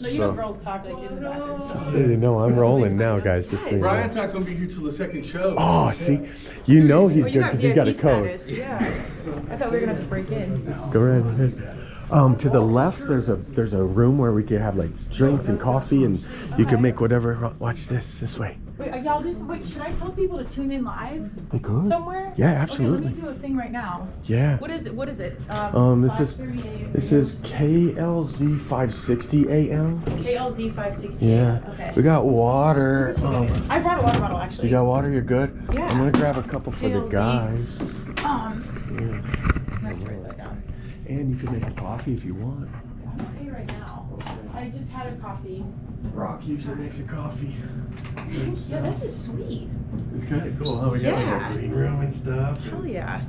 No, you know girls talk like in the bathroom. So you know, I'm rolling now, guys. Just so you know. Brian's not going to be here till the second show. Oh, see, you know he's good because he's got a code. Yeah. I thought we were gonna have to break in. Go right ahead. To the left, there's a room where we could have like drinks and coffee, and you could make whatever. Watch this way. Wait, y'all do some, wait, should I tell people to tune in live? They could. Somewhere? Yeah, absolutely. Okay, let me do a thing right now. Yeah. What is it? This is KLZ 560 AM. KLZ 560. Yeah. Okay. We got water. I brought a water bottle actually. You got water? You're good. Yeah. I'm gonna grab a couple for the KLZ. guys. I'm gonna write that down. And you can make a coffee if you want. I'm okay right now. I just had a coffee. Brock usually makes a coffee. Yeah, this is sweet. It's kind of cool, huh? We got like a green room and stuff. Hell yeah.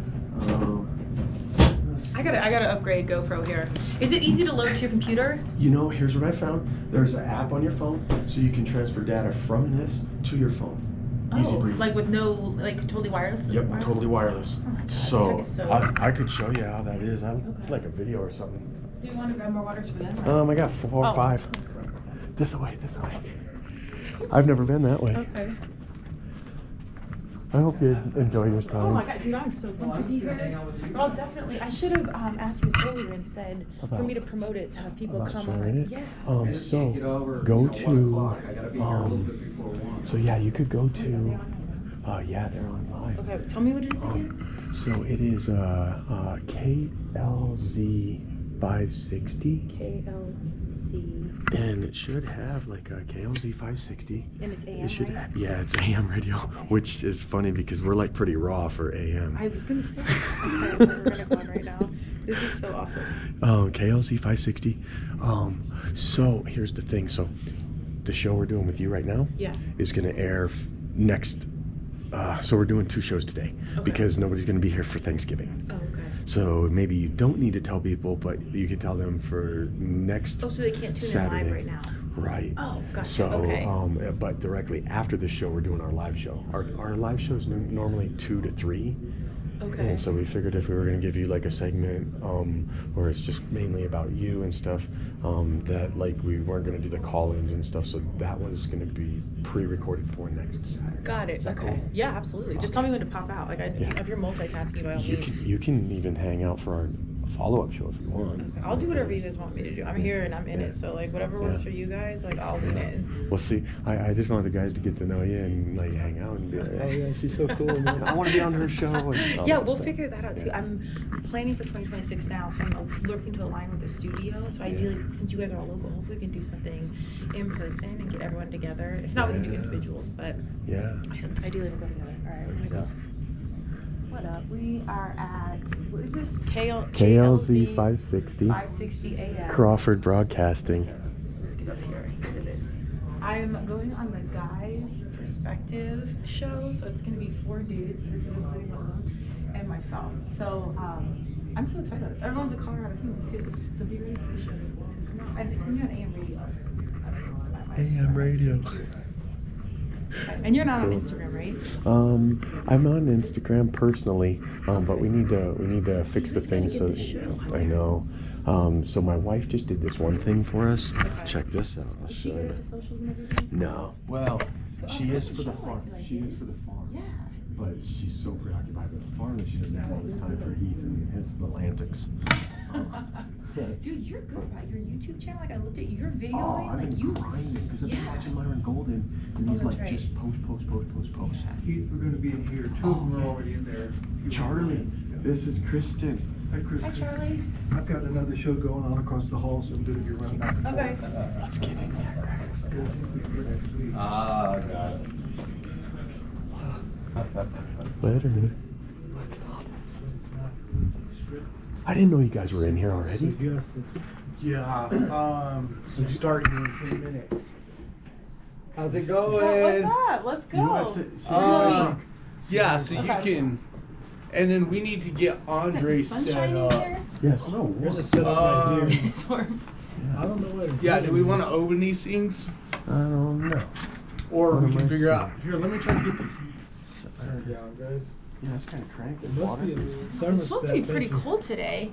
I gotta upgrade GoPro here. Is it easy to load to your computer? You know, here's what I found. There's an app on your phone, so you can transfer data from this to your phone. Easy breezy. Like with no, like totally wireless? Yep, totally wireless. Oh my God, so so I could show you how that is. It's like a video or something. Do you want to grab more waters for them? I got 4 or 5. This way. I've never been that way. Okay. I hope you enjoy your time. Oh my God, dude, I'm so glad to be here. Well, definitely. I should have asked you this earlier and said for me to promote it to have people come on. Yeah. So go to so yeah, you could go to yeah, they're on live. Okay, tell me what it is again. So it is KLZ 560. KLZ. And it should have like a KLZ 560. And it's AM, It should right? have, yeah, it's AM radio, which is funny because we're like pretty raw for AM. I was gonna say. Okay, we're gonna go on right now. This is so awesome. KLZ 560. So here's the thing. So the show we're doing with you right now is gonna air next. So we're doing 2 shows today because nobody's gonna be here for Thanksgiving. Oh, okay. So maybe you don't need to tell people, but you can tell them for next. Oh, so they can't tune Saturday. in live right now. Right. Oh, gotcha. So, okay. But directly after the show, we're doing our live show. Our live show is normally 2 to 3. Okay. And so we figured if we were going to give you like a segment where it's just mainly about you and stuff, that like we weren't going to do the call-ins and stuff. So that one's going to be pre-recorded for next Saturday. Got it. Okay. Cool? Yeah, absolutely. Just tell me when to pop out. Like, if you're multitasking, by all means. You can even hang out for our follow-up show if you want. Okay. I'll do whatever you guys want me to do. I'm here and I'm in it. So like whatever works for you guys, like I'll lean in. Well, see, I just want the guys to get to know you and like hang out and be like, oh yeah, she's so cool, man. I want to be on her show. And Yeah, we'll figure that out too. I'm planning for 2026 now, so I'm looking to align with the studio. So ideally, since you guys are all local, hopefully we can do something in person and get everyone together. If not, we can do individuals, but ideally we'll go together. All right, we're gonna go. What up? We are at, what is this? KLZ 560. 560 AM. Crawford Broadcasting. Let's get up here. Look at this. I'm going on the Guys Perspective show, so it's going to be 4 dudes. This is including my mom and myself. So I'm so excited about this. Everyone's a Colorado human too, so be ready for the show. Come on. And it's going to be on AM radio. AM radio. And you're not on Instagram, right? I'm on Instagram personally, but we need to fix the thing. So I know. So my wife just did this one thing for us. Check this out. I'll show you. The socials and everything? No. Well, she is for the farm. She is for the farm. Yeah. But she's so preoccupied with the farm that she doesn't have all this time for Heath and his little antics. Dude, you're good about your YouTube channel. Like I looked at your video. I've been grinding because I've been watching Myron Golden, and he's like just post. Heath, we're going to be in here. 2 of them are already in there. Charlie, this is Kristen. Hi, Chris. Hi, Charlie. I've got another show going on across the hall, so I'm going to be running back and forth. Okay. Let's get in there. God. Later, man. Look at all this. I didn't know you guys were in here already. Yeah, we start in 10 minutes. How's it going? What's up? Let's go. Yeah, so you can, and then we need to get Andre set up. Yes, no. There's a setup right here. It's warm. I don't know what. Yeah, do we want to open these things? I don't know. Or What we am can I figure seeing? out. Here, let me try to get the turn down, guys. Yeah, it's kind of cranky. It must be It's supposed to be pretty cold today.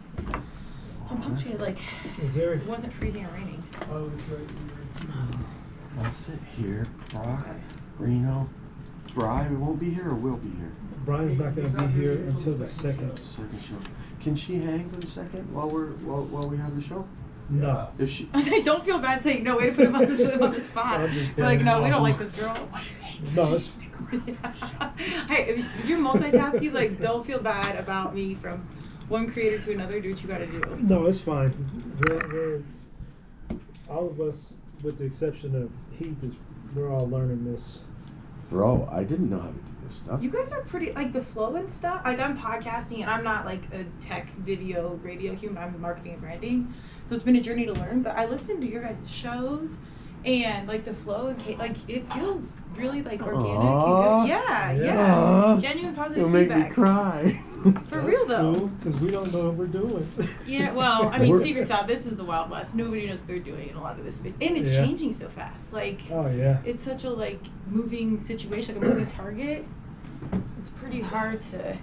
I'm punctuated, like, it wasn't freezing or raining. I'll sit here. Brock, Reno, Bri won't be here or will be here? Brian's not going to be here until the second. Second show. Can she hang for the second while we have the show? No. If she. I was like, don't feel bad saying no. Way to put him on the spot. We're like, no, we don't like this girl. No, it's. Hey, if you're multitasking, like, don't feel bad about me from one creator to another. Do what you got to do. No, it's fine. We're all of us, with the exception of Heath, we're all learning this. Bro, I didn't know how to do this stuff. You guys are pretty, like, the flow and stuff. Like, I'm podcasting, and I'm not, like, a tech, video, radio human. I'm marketing and branding. So it's been a journey to learn. But I listen to your guys' shows, and, like, the flow, and, like, it feels really, like, organic and good. Yeah. Genuine positive It'll make feedback. me cry. For real, though. Because we don't know what we're doing. Yeah, well, I mean, secrets out. This is the Wild West. Nobody knows what they're doing in a lot of this space. And it's changing so fast. Like, oh, yeah. It's such a, like, moving situation, like a moving target. It's pretty hard to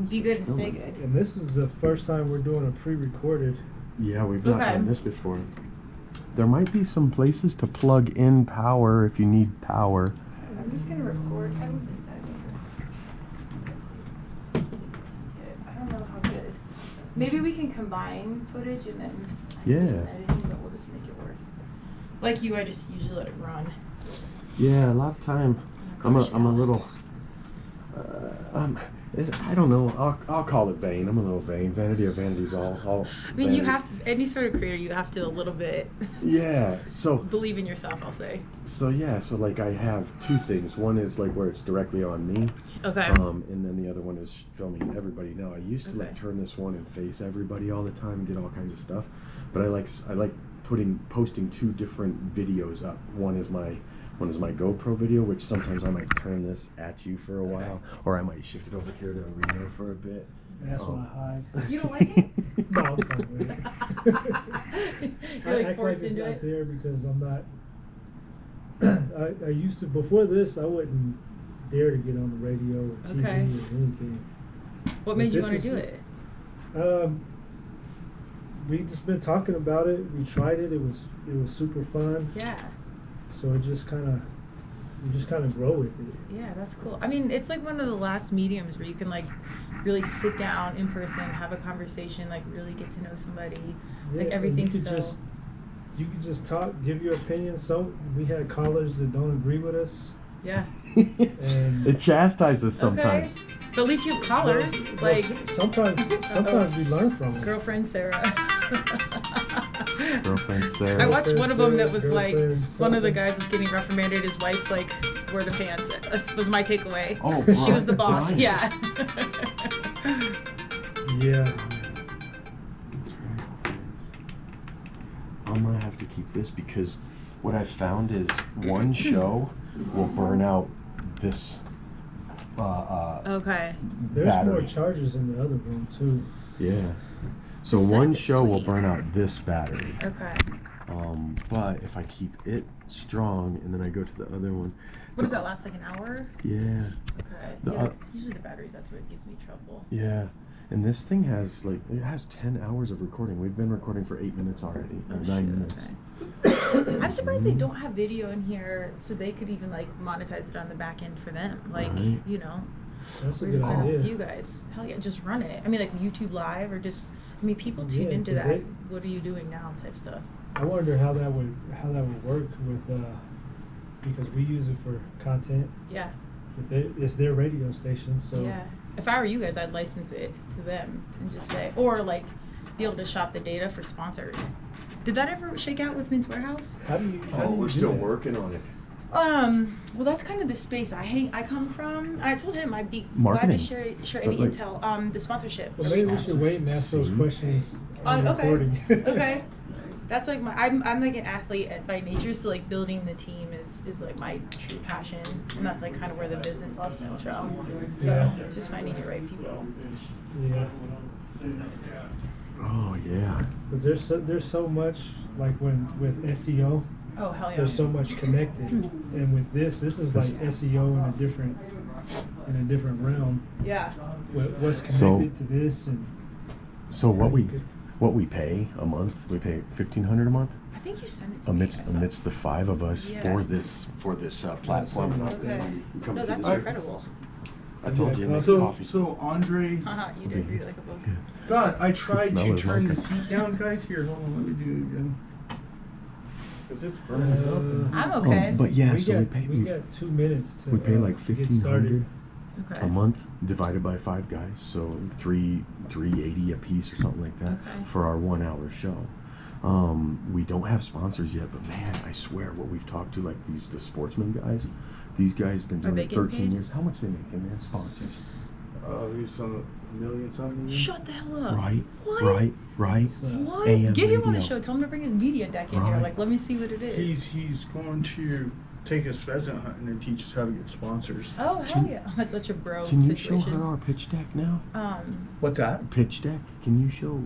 be good and stay good. And this is the first time we're doing a pre-recorded. Yeah, we've not done this before. There might be some places to plug in power if you need power. I'm just going to record. I move this back over. I don't know how good. Maybe we can combine footage and then do some editing, but we'll just make it work. Like you, I just usually let it run. Yeah, a lot of time. I'm a little. I don't know. I'll call it vain. I'm a little vain. Vanity of vanities. All. I mean, you have to. Any sort of creator, you have to a little bit. Yeah. So. Believe in yourself, I'll say. So yeah. So like I have two things. One is like where it's directly on me. Okay. And then the other one is filming everybody. Now I used to like turn this one and face everybody all the time and get all kinds of stuff, but I like posting two different videos up. One is my GoPro video, which sometimes I might turn this at you for a while, or I might shift it over here to Reno for a bit. That's when I hide. You don't like it? No, I'm fine with it. You're like I forced it's into not it? there because I'm not. I used to, before this, I wouldn't dare to get on the radio or TV or anything. What made you want to do it? We just been talking about it. We tried it. It was super fun. Yeah. So you just kind of grow with it. Yeah, that's cool. I mean, it's like one of the last mediums where you can like really sit down in person, have a conversation, like really get to know somebody. Yeah, like everything's you could just talk, give your opinion. So we had callers that don't agree with us. Yeah. And it chastises sometimes. Okay. But at least you have callers. Sometimes we learn from them. Girlfriend Sarah. Girlfriend Sarah. I watched one of them that was like, Girlfriend one of the guys was getting reprimanded. His wife like wore the pants. Was my takeaway. Oh, she was the boss. Brian. Yeah. Yeah. I'm gonna have to keep this because what I've found is one show will burn out this Okay. There's battery. more chargers in the other room too. Yeah. So This one side is show will sweet. burn out this battery. Okay. But if I keep it strong and then I go to the other one. What does that last, like an hour? Yeah. Okay. The Yeah, o- it's usually the batteries. That's what gives me trouble. Yeah. And this thing has it has 10 hours of recording. We've been recording for 8 minutes already, or 9 minutes. Okay. I'm surprised they don't have video in here, so they could even like monetize it on the back end for them. Like, Right. you know, That's a we're good gonna idea. with you guys. Hell yeah, just run it. I mean, like YouTube Live or just. I mean, people tune Yeah, into 'cause that. What are you doing now? Type stuff. I wonder how that would work with because we use it for content. Yeah. But it's their radio station, so Yeah. If I were you guys, I'd license it to them and just say, or like, be able to shop the data for sponsors. Did that ever shake out with Mint's Warehouse? how do you? How do Oh, you we're do still that? working on it. Well, that's kind of the space I come from. And I told him I'd be Marketing. glad to share any But, like- intel. The sponsorship. Well, maybe we should wait and ask those See? questions on Okay. recording. Okay. That's like I'm like an athlete by nature, so like building the team is like my true passion, and that's like kind of where the business also comes from. So Yeah. just finding the right people. Yeah. Oh yeah. Because there's so much like with SEO. Oh hell yeah. There's so much connected, and with this is like SEO in a different realm. Yeah. What's So- connected to this and So what we what we pay a month. We pay $1,500 a month I think you sent it to me. I saw. amidst the 5 of us Yeah. for this platform. And Okay. we come No, to that's this- incredible. I told you, make So, coffee. so Andre, Haha, you did read it like a book. God, I tried smell to it, turn Mocha. this heat down, guys. Here, hold on, let me do it again. Cause it's burning up. I'm okay. But yeah, we so got, we pay. we got 2 minutes to We pay like get 1,500 started. Okay. a month divided by 5 guys, so 380 a piece or something like that Okay. for our 1 hour show. We don't have sponsors yet, but man, I swear what we've talked to, like the sportsman guys, these guys been doing they it getting 13 paid? years. How much they making, man? Sponsors. There's some $1 million something. Shut the hell up. Right, What? right. So, What? AM Get him on the radio. show. Tell him to bring his media deck in here. Right. Like, let me see what it is. He's going to take us pheasant hunting and teach us how to get sponsors. Oh, hell yeah. That's such a bro Can you situation. show her our pitch deck now? What's that? Pitch deck? Can you show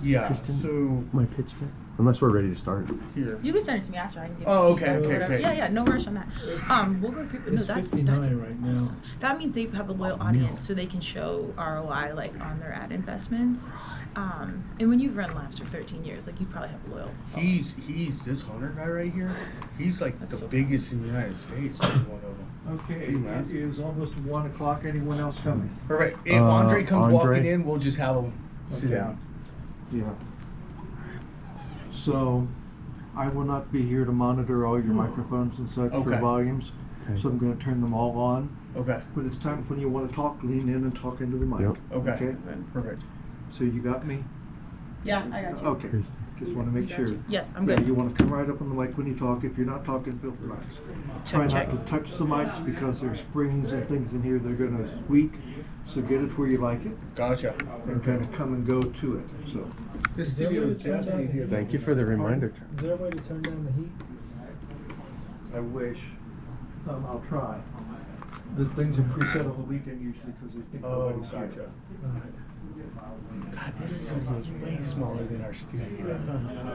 Yeah. Kristen So my pitch deck? Unless we're ready to start. here. You can send it to me after. I can give Oh, you okay, feedback or okay, whatever. okay. Yeah, yeah, no rush on that. We'll go through. No, It's that's 59 right now. awesome. That means they have a loyal audience, so they can show ROI like on their ad investments. And when you've run labs for 13 years, like you probably have a loyal. He's this hunter guy right here. He's like That's the so biggest in the United States. One of them. Okay, Pretty much. it is almost 1 o'clock. Anyone else coming? Perfect. If Andre comes Andre? walking in, we'll just have him sit Okay. down. Yeah. So, I will not be here to monitor all your microphones and such for Okay. volumes. Okay. So I'm gonna turn them all on. Okay. When it's time, when you wanna talk, lean in and talk into the mic. Yep. Okay. Perfect. So you got me? Yeah, I got you. Okay, Kristen. just wanna make Got sure. you. Yes, I'm Yeah, good. you wanna come right up on the mic when you talk. If you're not talking, feel free. Try Check, check. not to touch the mics because there's springs and things in here that are gonna squeak. So get it where you like it Gotcha. and kind of come and go to it, so. This Is there a studio way is to turn down definitely the here. heat? Thank you for the reminder. Is there a way to turn down the heat? I wish. I'll try. The things are preset on the weekend usually because they think Oh, nobody's here. gotcha. God, this studio is way smaller than our studio.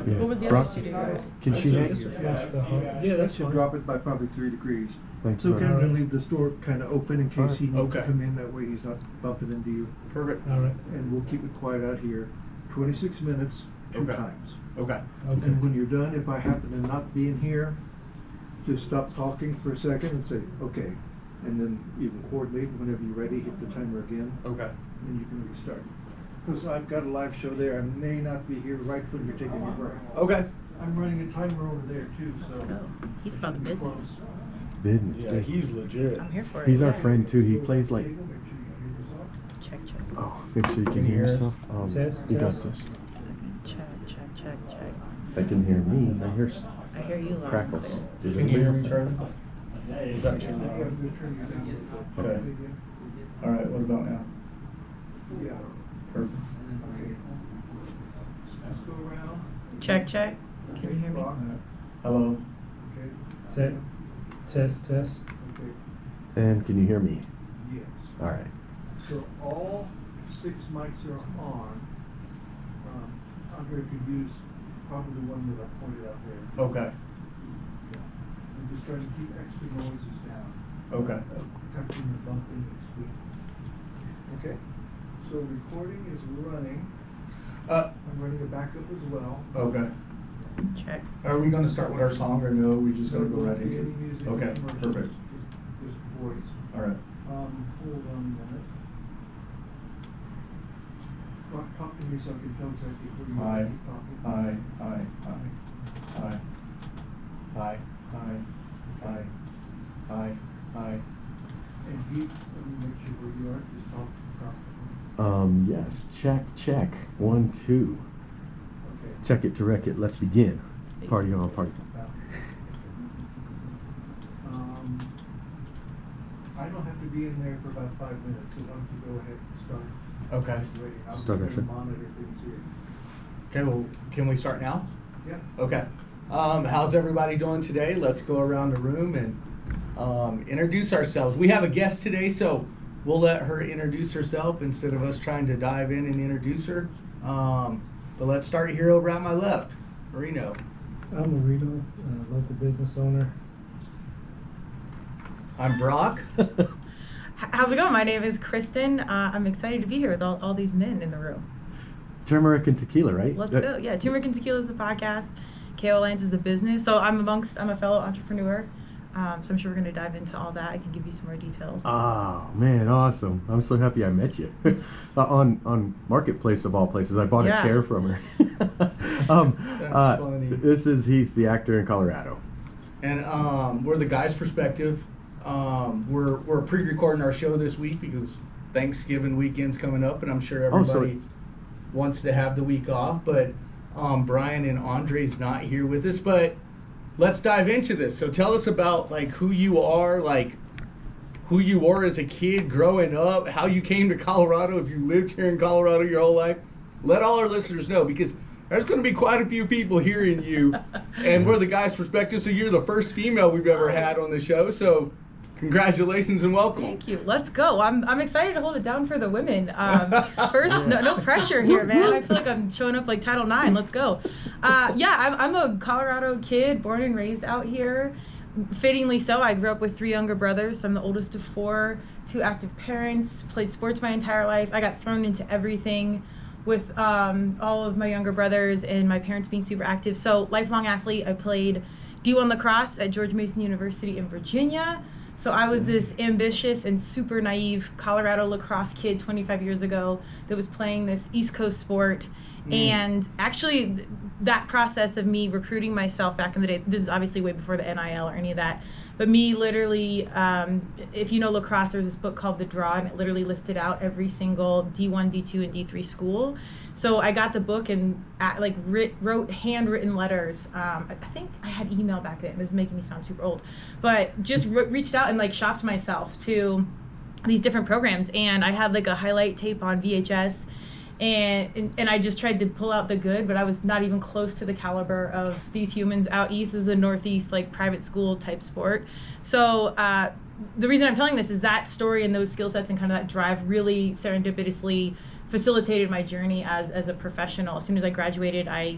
Yeah. What was the Brock, other studio? Can she hang? Yeah, That that's should fine. drop it by probably 3 degrees. Thanks, So buddy. Kevin's gonna leave this door kind of open in case he needs Okay. to come in. That way he's not bumping into you. Perfect. All right. And we'll keep it quiet out here. 26 minutes, 2 Okay. times. Okay. Okay. And when you're done, if I happen to not be in here, just stop talking for a second and say, okay. And then you can coordinate whenever you're ready, hit the timer again, Okay. and you can restart. Because I've got a live show there. I may not be here right when you're taking your break. Okay. I'm running a timer over there too, so. Let's go. He's about the business. Business. Yeah, big. he's legit. I'm here for it. He's our yeah. friend too. He plays like. Check, check. Oh, make sure you can Can you hear hear us? stuff. Test, You got test. this. Check, check, check, check. I can hear me. I hear I hear you loud and crackles. clear. Does Can you hear me, anybody else? Charlie? Is that too loud? Okay. All right. What about now? Yeah. Perfect. Okay. Let's go around. Check, check. Can you hear me? Hello. Okay. Test, test. Okay. And can you hear me? Yes. All right. So all 6 mics are on. Andre could use probably the one that I pointed out there. Okay. I'm just trying to keep extra noises down. Okay. Touching and bumping and squeaking. Okay. So recording is running. I'm running a backup as well. Okay. Check. Are we going to start with our song, or no? We just going to go There right won't be into any music, it? Okay. no commercials, Perfect. Just voice. All right. Hold on a minute. Rock, talk to me so I can tell exactly who you Hi. are talking. Hi. Hi. Hi. Hi. Hi. Hi. Hi. Hi. And he, let me make sure where you are, just talk across the phone. Yes. Check, check. 1, 2. Okay. Check it to wreck it. Let's begin. Party on, party. I don't have to be in there for about 5 minutes, so why don't you go ahead and start? Okay. I'm Start our gonna show. monitor things here. Okay. Well, can we start now? Yeah. Okay. How's everybody doing today? Let's go around the room and introduce ourselves. We have a guest today, so we'll let her introduce herself instead of us trying to dive in and introduce her. But let's start here over at my left. Marino. I'm Marino, local business owner. I'm Brock. How's it going? My name is Kristen. I'm excited to be here with all these men in the room. Turmeric and tequila, right? Let's go. Yeah, Turmeric and Tequila is the podcast. KO Alliance is the business. So I'm a fellow entrepreneur. So I'm sure we're going to dive into all that. I can give you some more details. Oh man, awesome! I'm so happy I met you on Marketplace of all places. I bought a chair from her. That's funny. This is Heath, the actor in Colorado, and we're the Guys Perspective. We're pre-recording our show this week because Thanksgiving weekend's coming up, and I'm sure everybody wants to have the week off. But Brian and Andre's not here with us, but let's dive into this. So tell us about like who you are, like who you were as a kid growing up, how you came to Colorado, if you lived here in Colorado your whole life. Let all our listeners know, because there's going to be quite a few people hearing you, and we're the Guys Perspective, so you're the first female we've ever had on the show, so congratulations and welcome. Thank you. Let's go. I'm excited to hold it down for the women. First, no pressure here, man. I feel like I'm showing up like Title IX. Let's go. I'm a Colorado kid, born and raised out here. Fittingly so. I grew up with 3 younger brothers. I'm the oldest of 4, 2 active parents, played sports my entire life. I got thrown into everything with all of my younger brothers and my parents being super active. So lifelong athlete. I played D1 lacrosse at George Mason University in Virginia. So I was this ambitious and super naive Colorado lacrosse kid 25 years ago that was playing this East Coast sport. And actually that process of me recruiting myself back in the day, this is obviously way before the NIL or any of that, but me literally, if you know lacrosse, there's this book called The Draw, and it literally listed out every single D1, D2, and D3 school. So I got the book and wrote handwritten letters. I think I had email back then. This is making me sound super old, but just reached out and like shopped myself to these different programs. And I had like a highlight tape on VHS. And I just tried to pull out the good, but I was not even close to the caliber of these humans. Out east is a Northeast, like, private school type sport. So the reason I'm telling this is that story and those skill sets and kind of that drive really serendipitously facilitated my journey as a professional. As soon as I graduated, I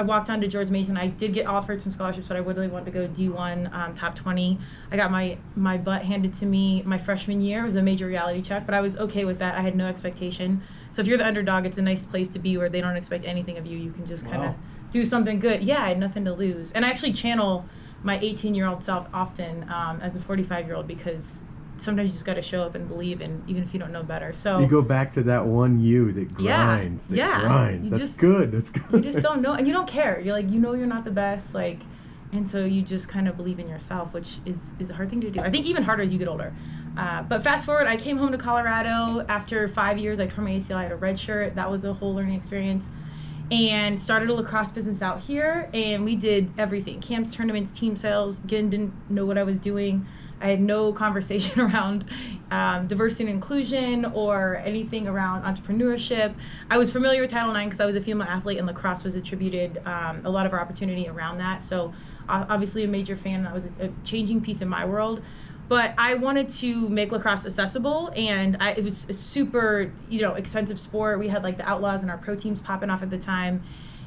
walked on to George Mason. I did get offered some scholarships, but I really wanted to go D1, top 20. I got my butt handed to me my freshman year. It was a major reality check, but I was okay with that. I had no expectation. So if you're the underdog, it's a nice place to be where they don't expect anything of you. You can just kind of do something good. Yeah, I had nothing to lose. And I actually channel my 18-year-old self often as a 45-year-old, because sometimes you just got to show up and believe, and even if you don't know better. So you go back to that one you that grinds, grinds. That's good. You just don't know, and you don't care. You're like, you're not the best, like, and so you just kind of believe in yourself, which is a hard thing to do. I think even harder as you get older. But fast forward, I came home to Colorado after 5 years. I tore my ACL. I had a red shirt. That was a whole learning experience. And started a lacrosse business out here, and we did everything: camps, tournaments, team sales. Again, didn't know what I was doing. I had no conversation around diversity and inclusion or anything around entrepreneurship. I was familiar with Title IX because I was a female athlete, and lacrosse was attributed a lot of our opportunity around that. So obviously a major fan. That was a changing piece in my world. But I wanted to make lacrosse accessible, and it was a super, expensive sport. We had like the Outlaws and our pro teams popping off at the time,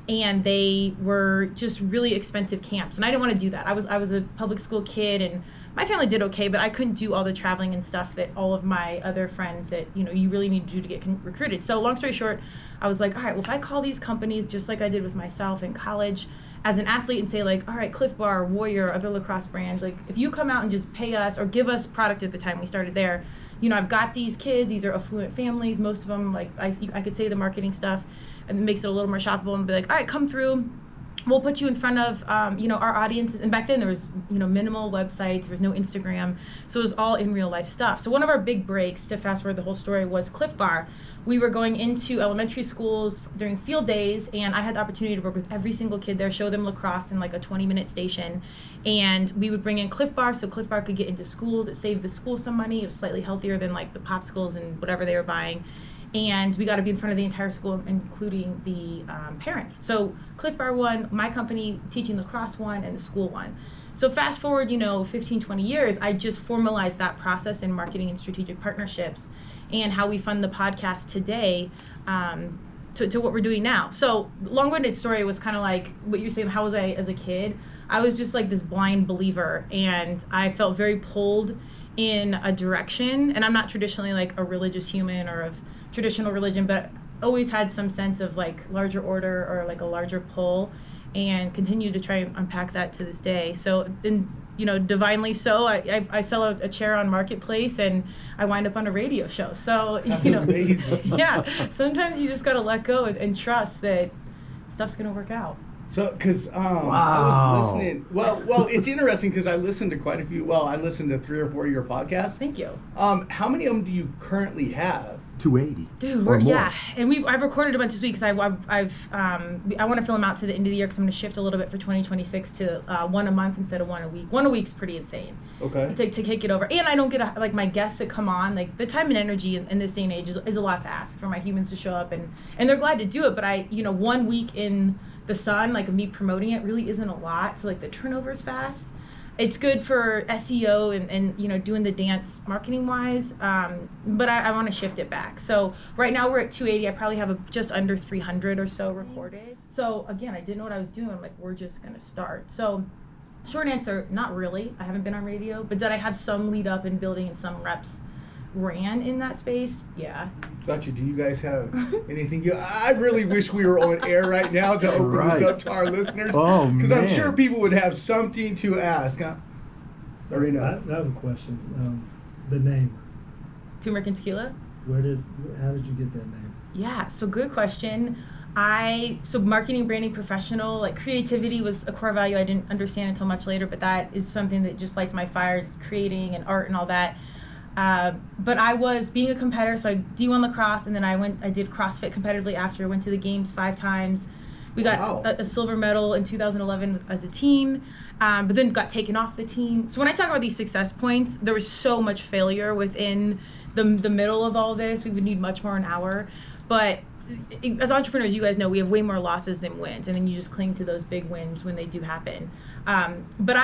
and they were just really expensive camps. And I didn't want to do that. I was a public school kid, and my family did okay, but I couldn't do all the traveling and stuff that all of my other friends that, you really need to do to get recruited. So long story short, I was like, all right, well, if I call these companies just like I did with myself in college as an athlete and say like, all right, Cliff Bar, Warrior, other lacrosse brands, like if you come out and just pay us or give us product at the time we started there, I've got these kids, these are affluent families, most of them, like I could say the marketing stuff and it makes it a little more shoppable, and be like, all right, come through. We'll put you in front of, our audiences. And back then there was, minimal websites. There was no Instagram. So it was all in real life stuff. So one of our big breaks, to fast forward the whole story, was Cliff Bar. We were going into elementary schools during field days, and I had the opportunity to work with every single kid there, show them lacrosse in like a 20-minute station. And we would bring in Cliff Bar so Cliff Bar could get into schools. It saved the school some money. It was slightly healthier than like the popsicles and whatever they were buying. And we got to be in front of the entire school, including the parents. So Cliff Bar won, my company teaching lacrosse won, and the school won. So fast forward, 15, 20 years, I just formalized that process in marketing and strategic partnerships, and how we fund the podcast today to what we're doing now. So long-winded story was kind of like what you're saying, how was I as a kid? I was just like this blind believer, and I felt very pulled in a direction. And I'm not traditionally like a religious human or of traditional religion, but always had some sense of like larger order or like a larger pull, and continue to try and unpack that to this day. So, divinely so, I sell a chair on Marketplace, and I wind up on a radio show. So, That's amazing. Yeah, sometimes you just got to let go and trust that stuff's going to work out. So, because I Wow. was listening. Well, it's interesting because I listened to quite a few. Well, I listened to 3 or 4 of your podcasts. Thank you. How many of them do you currently have? 280. Dude, or more. yeah, and I've recorded a bunch this week because I want to fill them out to the end of the year because I'm going to shift a little bit for 2026 to one a month instead of one a week. One a week's pretty insane. Okay. To kick it over, and I don't get like my guests that come on, like the time and energy in this day and age is a lot to ask for my humans to show up, and they're glad to do it. But 1 week in the sun, like me promoting it, really isn't a lot. So like the turnover is fast. It's good for SEO and doing the dance marketing wise, but I want to shift it back. So right now we're at 280. I probably have just under 300 or so recorded. So again, I didn't know what I was doing. I'm like, we're just gonna start. So short answer, not really. I haven't been on radio, but did I have some lead up in building and some reps ran in that space? Yeah. Gotcha. Do you guys have anything? I really wish we were on air right now to open this up to our listeners. Oh, Because I'm man. sure people would have something to ask. Huh? I Arena. have a question. The name. Turmeric and tequila. How did you get that name? Yeah, so good question. So marketing, branding, professional, like creativity was a core value I didn't understand until much later, but that is something that just lights my fire, creating and art and all that. But I was being a competitor, so I D1 lacrosse, and then I did CrossFit competitively after. Went to the games 5 times. We got Wow. a silver medal in 2011 as a team, but then got taken off the team. So when I talk about these success points, there was so much failure within the middle of all this. We would need much more an hour. But as entrepreneurs, you guys know we have way more losses than wins, and then you just cling to those big wins when they do happen. But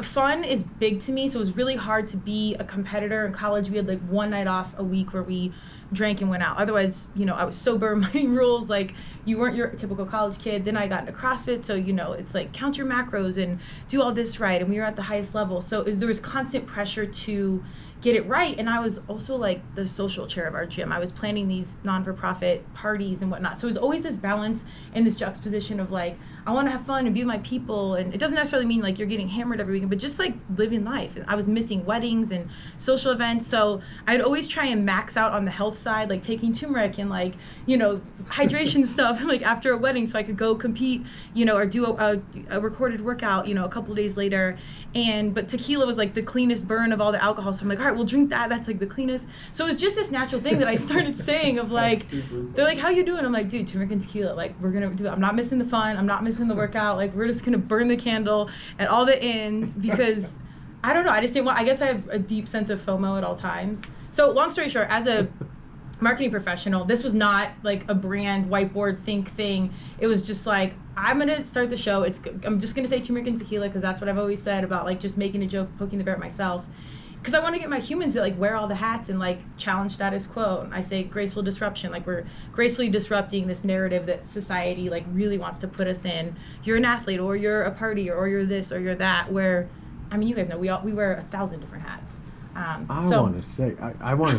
fun is big to me, so it was really hard to be a competitor. In college, we had like one night off a week where we drank and went out. Otherwise, I was sober, my rules, like you weren't your typical college kid. Then I got into CrossFit, so it's like count your macros and do all this right, and we were at the highest level. So there was constant pressure to get it right, and I was also like the social chair of our gym. I was planning these non-for-profit parties and whatnot. So it was always this balance and this juxtaposition of like, I want to have fun and be with my people, and it doesn't necessarily mean like you're getting hammered every weekend, but just like living life. I was missing weddings and social events, so I'd always try and max out on the health side, like taking turmeric and like hydration stuff like after a wedding, so I could go compete, or do a recorded workout, a couple of days later. But tequila was like the cleanest burn of all the alcohol, so I'm like, all right, we'll drink that. That's like the cleanest. So it was just this natural thing that I started saying of like, they're like, how you doing? I'm like, dude, turmeric and tequila. Like, we're gonna do it. I'm not missing the fun. I'm not missing the workout. Like, we're just gonna burn the candle at all the ends because I don't know. I just didn't want. I guess I have a deep sense of FOMO at all times. So long story short, as a marketing professional, this was not like a brand whiteboard think thing. It was just like, I'm gonna start the show. I'm just gonna say turmeric and tequila because that's what I've always said about like just making a joke, poking the bear at myself. Because I want to get my humans to like wear all the hats and like challenge status quo. And I say graceful disruption, like we're gracefully disrupting this narrative that society like really wants to put us in. You're an athlete, or you're a party, or you're this, or you're that. Where, I mean, you guys know we wear 1,000 different hats. I want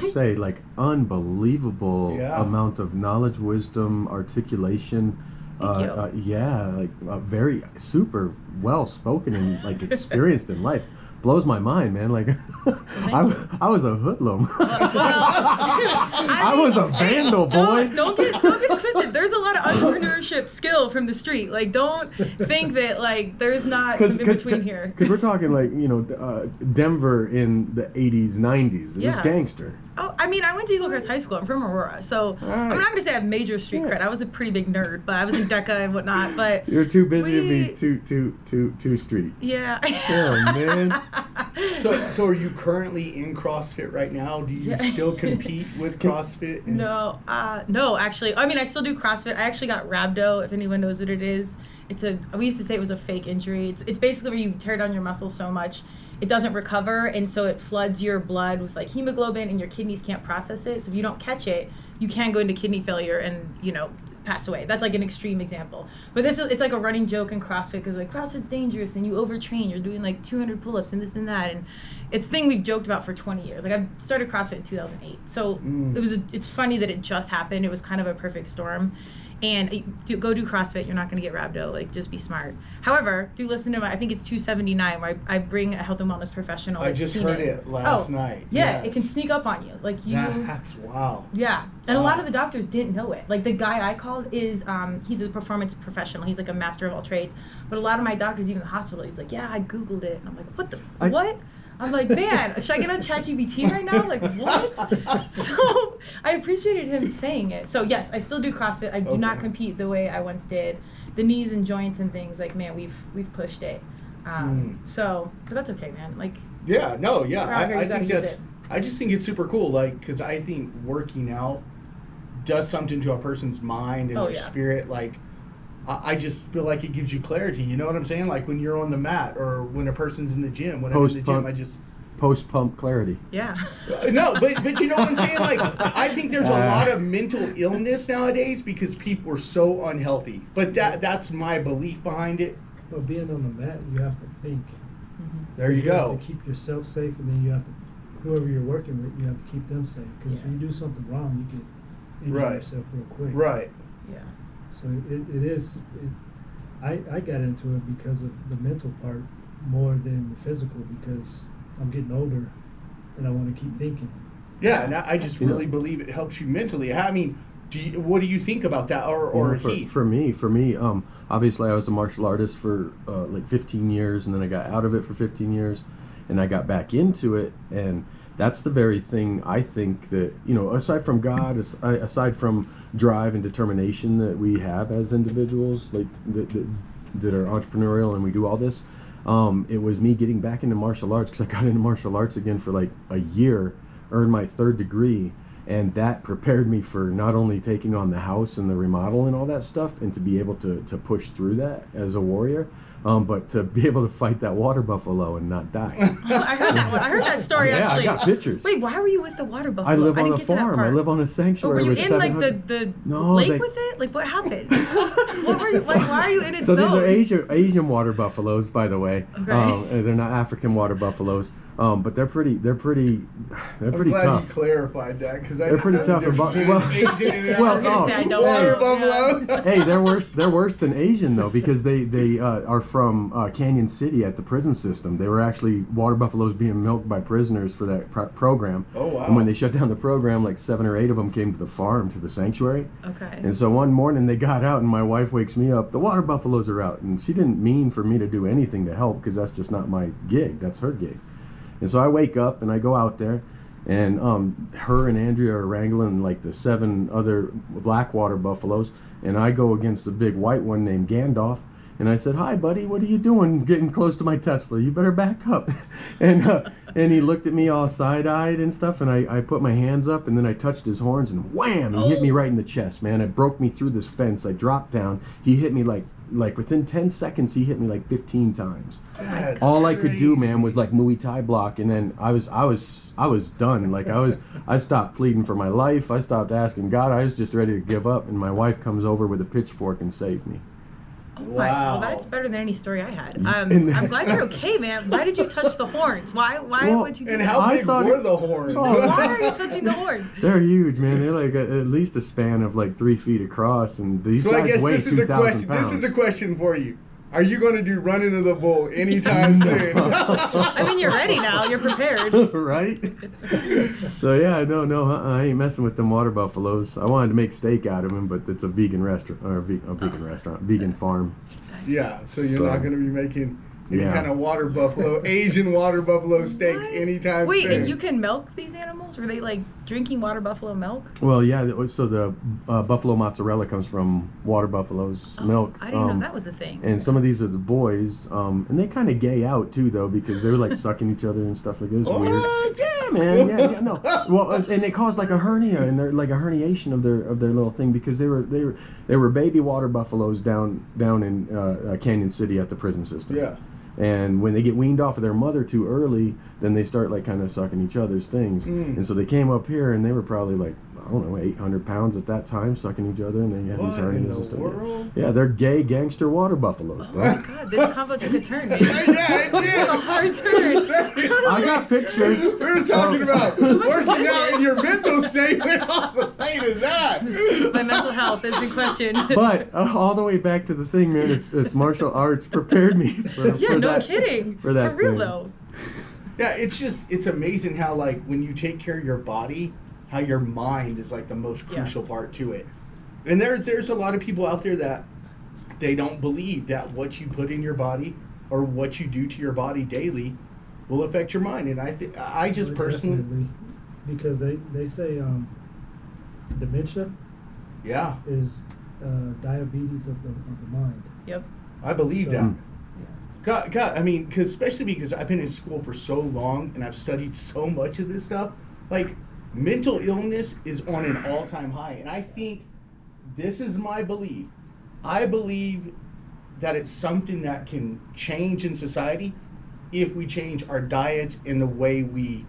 to say like unbelievable Yeah. amount of knowledge, wisdom, articulation. Thank you. Very super well spoken and like experienced in life. Blows my mind, man. Like I was a hoodlum. I was a vandal, boy. Don't get it twisted. There's a lot of entrepreneurship skill from the street. Like, don't think that like there's not some in between here. Because we're talking like Denver in the 80s, 90s. It was gangster. Oh, I mean, I went to Eagle Crest High School. I'm from Aurora, so I'm not going to say I have major street cred. I was a pretty big nerd, but I was in DECA and whatnot. But you're too busy to be too street. Yeah. Yeah, man. So are you currently in CrossFit right now? Do you still compete with CrossFit? No, actually. I mean, I still do CrossFit. I actually got rhabdo, if anyone knows what it is. We used to say it was a fake injury. It's basically where you tear down your muscle so much it doesn't recover, and so it floods your blood with like hemoglobin, and your kidneys can't process it. So if you don't catch it, you can go into kidney failure and pass away. That's like an extreme example. But it's like a running joke in CrossFit because like CrossFit's dangerous and you overtrain. You're doing like 200 pull-ups and this and that, and it's a thing we've joked about for 20 years. Like I started CrossFit in 2008, so it's funny that it just happened. It was kind of a perfect storm. And go do CrossFit. You're not going to get rhabdo. Like, just be smart. However, do listen to I think it's 279, where I bring a health and wellness professional. I just heard it last night. Yeah, yes. It can sneak up on you. Like That's wow. Yeah, and a lot of the doctors didn't know it. Like the guy I called is, he's a performance professional. He's like a master of all trades. But a lot of my doctors, even in the hospital, he's like, yeah, I Googled it. And I'm like, what? I'm like, man, should I get on ChatGPT right now? Like, what? So I appreciated him saying it. So yes, I still do CrossFit. I do not compete the way I once did. The knees and joints and things, like, man, we've pushed it. So, but that's okay, man. Like, yeah, no, yeah. I think I just think it's super cool. Like, because I think working out does something to a person's mind and their spirit. Like, I just feel like it gives you clarity. You know what I'm saying? Like when you're on the mat or when a person's in the gym. When I'm in the gym, post-pump clarity. Yeah. No, but you know what I'm saying? Like, I think there's a lot of mental illness nowadays because people are so unhealthy. But that's my belief behind it. Well, being on the mat, you have to think. There you go. have to keep yourself safe, and then you have to, whoever you're working with, you have to keep them safe. Because if you do something wrong, you can injure yourself real quick. Right. Yeah. So I got into it because of the mental part more than the physical, because I'm getting older and I want to keep thinking. Yeah, and I just really believe it helps you mentally. I mean, what do you think about that? Or Heath? For me, obviously I was a martial artist for like 15 years, and then I got out of it for 15 years, and I got back into it, and that's the very thing I think that, aside from God, aside from drive and determination that we have as individuals, like that are entrepreneurial and we do all this, it was me getting back into martial arts, because I got into martial arts again for like a year, earned my 3rd degree, and that prepared me for not only taking on the house and the remodel and all that stuff, and to be able to push through that as a warrior, but to be able to fight that water buffalo and not die. I heard that one. I heard that story actually. Yeah, I got pictures. Why were you with the water buffalo? I live on a farm. I live on a sanctuary. Were you in like the lake with it? Like, what happened? What were you, like, why are you in its So zone? these are Asian water buffaloes, by the way. Okay. They're not African water buffaloes. But they're pretty I'm glad tough. you clarified that, because They're pretty tough. I don't water know. buffalo. Hey, they're worse than Asian though, because they are from Canyon City at the prison system. They were actually water buffaloes being milked by prisoners for that program. Oh wow! And when they shut down the program, like 7 or 8 of them came to the farm, to the sanctuary. Okay. And so one morning they got out, and my wife wakes me up. The water buffaloes are out, and she didn't mean for me to do anything to help, because that's just not my gig. That's her gig. And so I wake up and I go out there, and her and Andrea are wrangling like the 7 other black water buffaloes, and I go against a big white one named Gandalf, and I said, "Hi, buddy, what are you doing getting close to my Tesla? You better back up." And he looked at me all side-eyed and stuff, and I put my hands up, and then I touched his horns, and wham, he hit me right in the chest, man. It broke me through this fence. I dropped down. He hit me like within 10 seconds, he hit me like 15 times. That's all I could do, crazy. man, was like Muay Thai block, and then I was done. Like I stopped pleading for my life. I stopped asking God. I was just ready to give up, and my wife comes over with a pitchfork and saved me. Oh my, Wow. well, that's better than any story I had. I'm glad you're okay, man. Why did you touch the horns? Why would you do And that? how I big thought were it- the horns? Why are you touching the horns? They're huge, man. They're like at least a span of like 3 feet across, and these So I guys guess weigh this is the 2,000 question. pounds. This is the question for you. Are you going to do Running to the Bull anytime soon? I mean, you're ready now. You're prepared. Right? So yeah, no, I ain't messing with them water buffaloes. I wanted to make steak out of them, but it's a vegan restaurant, or vegan farm. Yeah, so you're So, not going to be making any yeah. kind of water buffalo, Asian water buffalo steaks What? anytime Wait, soon. and you can milk these animals? Were they like drinking water buffalo milk? Well, yeah. So the buffalo mozzarella comes from water buffalo's milk. I didn't know that was a thing. And some of these are the boys, and they kind of gay out too, though, because they were like sucking each other and stuff like this. What? Weird. Yeah, man. Yeah, no. Well, and it caused like a hernia, and they're like a herniation of their little thing, because they were baby water buffaloes down in Canyon City at the prison system. Yeah. And when they get weaned off of their mother too early, then they start like kind of sucking each other's things. And so they came up here, and they were probably like I don't know, 800 pounds at that time, sucking each other, and then you have these What in hernias the and stuff. world? Yeah, they're gay gangster water buffaloes, Oh bro. my god, this convo took a turn, man. Yeah, it did. A hard turn. I got pictures. We were talking about working out in your mental state. Where all the pain is that? My mental health is in question. But all the way back to the thing, man, it's martial arts prepared me for yeah, for no that, kidding. For that For real thing. though. Yeah, it's amazing how, like, when you take care of your body, how your mind is like the most crucial part to it. And there's a lot of people out there that they don't believe that what you put in your body or what you do to your body daily will affect your mind. And I just Well, personally, definitely, because they say dementia yeah, is diabetes of the mind. Yep. I believe So- that. God, I mean, especially because I've been in school for so long and I've studied so much of this stuff. Like, mental illness is on an all-time high, and I think this is my belief. I believe that it's something that can change in society if we change our diets and the way we,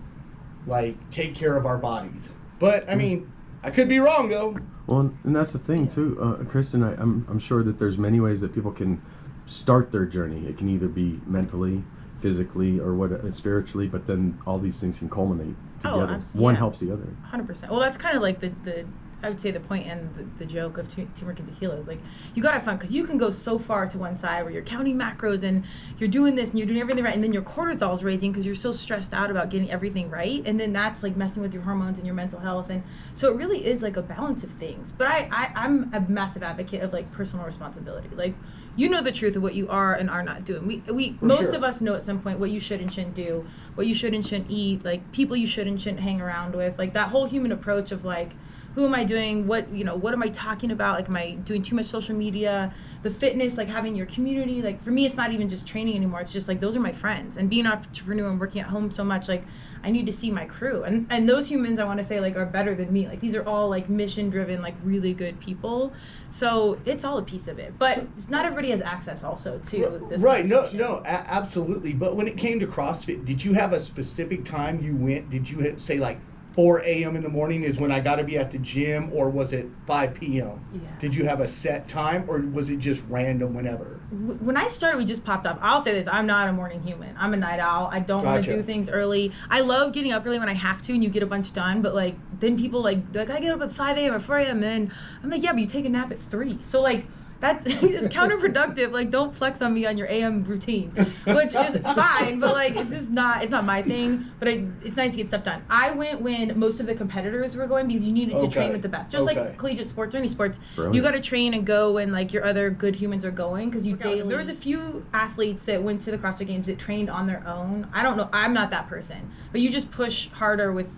like, take care of our bodies. But I mean, I could be wrong though. Well, and that's the thing too, Kristen. I'm sure that there's many ways that people can start their journey. It can either be mentally, physically, or spiritually, but then all these things can culminate together. One helps the other. 100%. Well, that's kind of like the I would say the point and the joke of turmeric and tequila is like, you gotta have fun, because you can go so far to one side where you're counting macros and you're doing this and you're doing everything right, and then your cortisol's raising because you're so stressed out about getting everything right, and then that's like messing with your hormones and your mental health. And so it really is like a balance of things. But I'm a massive advocate of like personal responsibility. Like, you know the truth of what you are and are not doing. We most of us know at some point what you should and shouldn't do, what you should and shouldn't eat, like people you should and shouldn't hang around with, like that whole human approach of like, who am I doing? What am I talking about? Like, am I doing too much social media? The fitness, like having your community. Like, for me, it's not even just training anymore. It's just like, those are my friends. And being an entrepreneur and working at home so much, like, I need to see my crew. And those humans, I want to say, like, are better than me. Like, these are all, like, mission-driven, like, really good people. So it's all a piece of it. But not everybody has access also to this. Right, absolutely. But when it came to CrossFit, did you have a specific time you went? Did you say, like, 4 a.m. in the morning is when I got to be at the gym, or was it 5 p.m.? Yeah. Did you have a set time, or was it just random whenever? When I started, we just popped up. I'll say this, I'm not a morning human. I'm a night owl. I don't want to do things early. I love getting up early when I have to and you get a bunch done, but like, then people like I get up at 5 a.m. or 4 a.m. and I'm like, yeah, but you take a nap at 3. So like, that is counterproductive. Like, don't flex on me on your AM routine, which is fine, but like, it's not my thing. But it's nice to get stuff done. I went when most of the competitors were going, because you needed to train with the best. Just like collegiate sports or any sports, you got to train and go when like your other good humans are going, because you daily. There was a few athletes that went to the CrossFit Games that trained on their own. I don't know. I'm not that person, but you just push harder with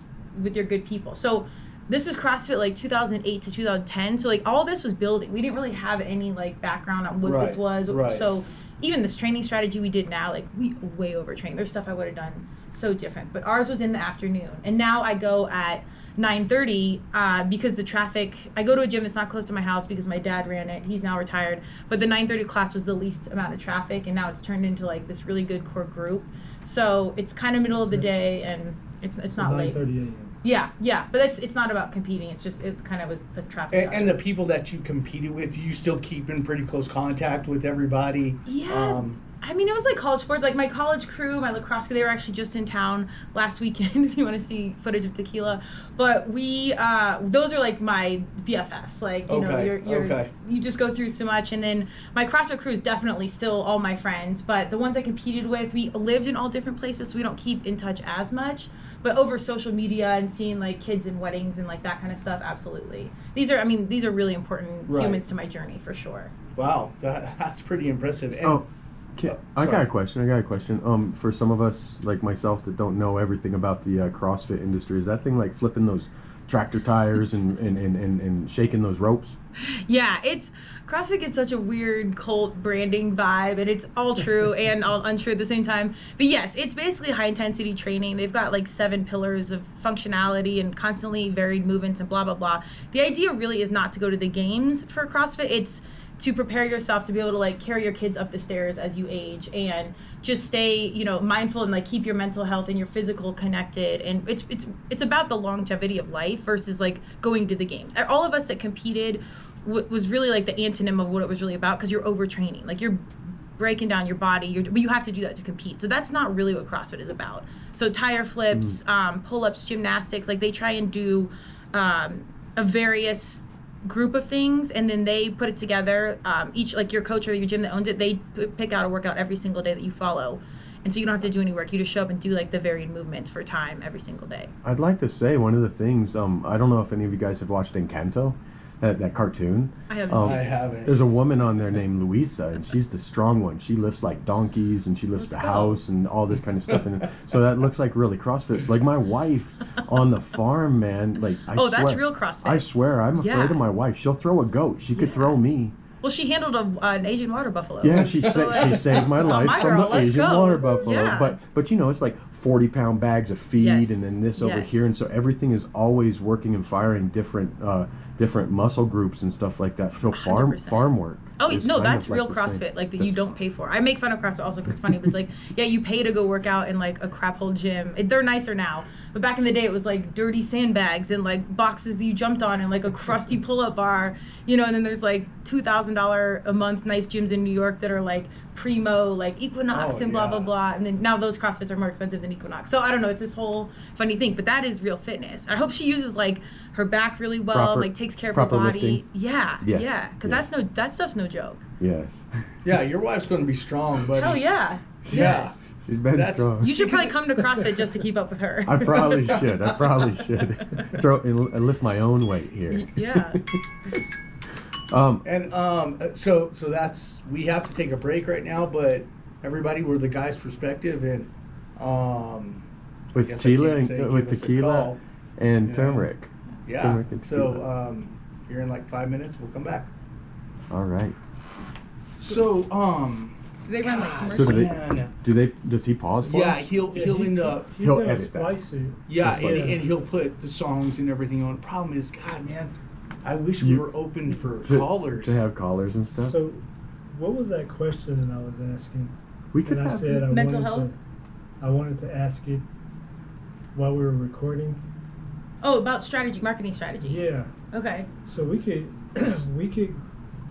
your good people. So this was CrossFit like 2008 to 2010. So like all this was building. We didn't really have any like background on what this was. So even this training strategy we did now, like we way overtrained. There's stuff I would have done so different. But ours was in the afternoon. And now I go at 9:30 because the traffic, I go to a gym that's not close to my house because my dad ran it. He's now retired. But the 9:30 class was the least amount of traffic, and now it's turned into like this really good core group. So it's kind of middle of the day, and it's not late. 9:30 a.m. Yeah, but it's not about competing. It's just, it kind of was a traffic. And the people that you competed with, you still keep in pretty close contact with everybody? Yeah. I mean, it was like college sports. Like my college crew, my lacrosse crew, they were actually just in town last weekend, if you want to see footage of tequila. But we, those are like my BFFs. Like, you know, you just go through so much. And then my CrossFit crew is definitely still all my friends. But the ones I competed with, we lived in all different places, so we don't keep in touch as much. But over social media and seeing like kids in weddings and like that kind of stuff, absolutely. These are really important humans to my journey, for sure. Wow, that's pretty impressive. And, I got a question. For some of us like myself that don't know everything about the CrossFit industry, is that thing like flipping those tractor tires and shaking those ropes? Yeah, CrossFit gets such a weird cult branding vibe, and it's all true and all untrue at the same time. But yes, it's basically high intensity training. They've got like 7 pillars of functionality and constantly varied movements and blah, blah, blah. The idea really is not to go to the games for CrossFit. It's to prepare yourself to be able to like carry your kids up the stairs as you age, and just stay, you know, mindful and like keep your mental health and your physical connected. And it's about the longevity of life versus like going to the games. All of us that competed was really like the antonym of what it was really about, because you're overtraining, like you're breaking down your body, but you have to do that to compete. So that's not really what CrossFit is about. So tire flips, pull-ups, gymnastics, like they try and do a various group of things, and then they put it together. Each, like your coach or your gym that owns it, they pick out a workout every single day that you follow, and so you don't have to do any work. You just show up and do like the varied movements for time every single day. I'd like to say one of the things, I don't know if any of you guys have watched Encanto, that cartoon. I haven't seen I it. haven't. There's a woman on there named Luisa, and she's the strong one. She lifts like donkeys, and she lifts Let's the go. house and all this kind of stuff. And so that looks like really CrossFit. Like my wife on the farm, man. Like I Oh, swear, that's real CrossFit. I swear, I'm Yeah. afraid of my wife. She'll throw a goat. She could Yeah. throw me. Well, she handled an Asian water buffalo. Yeah, she So, she saved my life my from girl, the let's Asian go. water buffalo. Yeah. But you know, it's like 40-pound bags of feed, Yes. and then this over Yes. here, and so everything is always working and firing different muscle groups and stuff like that. So 100%. farm work. Oh is no, kind that's of like real the same. CrossFit, like that you That's- don't pay for. I make fun of CrossFit also because it's funny, but it's like, yeah, you pay to go work out in like a crap hole gym. They're nicer now, but back in the day it was like dirty sandbags and like boxes you jumped on and like a crusty pull-up bar, you know. And then there's like $2,000 a month nice gyms in New York that are like primo, like Equinox Oh, and blah blah yeah. blah. And then now those CrossFits are more expensive than Equinox. So I don't know, it's this whole funny thing, but that is real fitness. I hope she uses like her back really well, Proper- and, like takes care of her proper body. lifting. Yeah, Yes, yeah, because yes. that stuff's no joke. Yes. Yeah, your wife's going to be strong, buddy. Hell yeah. Yeah. She's been That's- strong. You should probably come to CrossFit just to keep up with her. I probably should. Throw and lift my own weight here. Yeah. And so that's, we have to take a break right now, but everybody, we're the guys' perspective, and I With guess I tequila can't say and, with give us a tequila call. and Yeah. turmeric. Yeah. Turmeric and So tequila. here in like 5 minutes, we'll come back. All right. So Do they run like gosh, So commercials? man. Does he pause for Yeah, us? he'll end up. He's He'll gonna edit that. splice it. Yeah, That's fine. and he'll put the songs and everything on. Problem is, God, man, I wish we You- were open for to, callers. to have callers and stuff. So, what was that question that I was asking? we could And I have said I Mental wanted health? I wanted to ask it while we were recording. Oh, about strategy, marketing strategy. Yeah. Okay. So we could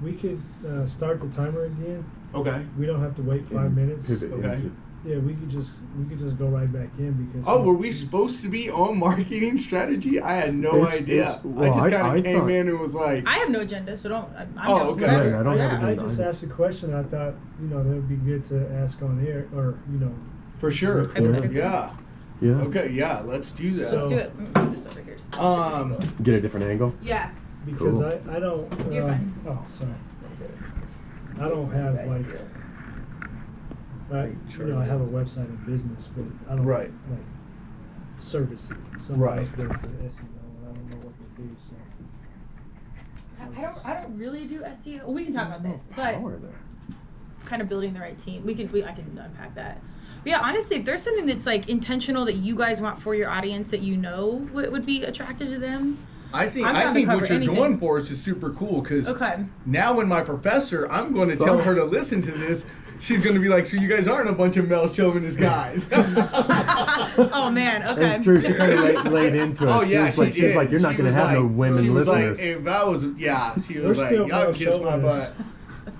we could start the timer again. Okay. We don't have to wait 5 minutes. pivot Okay. into- Yeah, we could just go right back in because. Oh, were we he's- supposed to be on marketing strategy? I had no It's- idea. well, I just I kind of came thought- in and was like, I have no agenda, so don't. I'm Oh, down, okay. whatever. Yeah, I don't have I agenda just either. asked a question. I thought that would be good to ask on air, or for sure. Hypothetically. Yeah. Yeah. Okay. Yeah. Let's do that. Let's So- do it. Move this over here. Get a different angle. Yeah. because Cool. I don't. You're fine. Oh, sorry. I don't have like. I have a website and business, but I don't Right. like service it. Someone Right. else does the SEO, and I don't know what they do. So. I don't really do SEO. Well, we can talk about this, but Power there. kind of building the right team. I can unpack that. But yeah, honestly, if there's something that's like intentional that you guys want for your audience that you know would be attractive to them. I think I'm down to what cover you're anything. doing for us is super cool because Okay. now when my professor, I'm going to So- tell her to listen to this. She's going to be like, so you guys aren't a bunch of male chauvinist guys. Oh man. Okay. That's true. She kind of laid into it. Oh yeah, she was like, did. like, you're not She going to was have no like- women she was listeners. Like, if I was, yeah, she We're was like, still y'all male kiss my butt. chauvinists.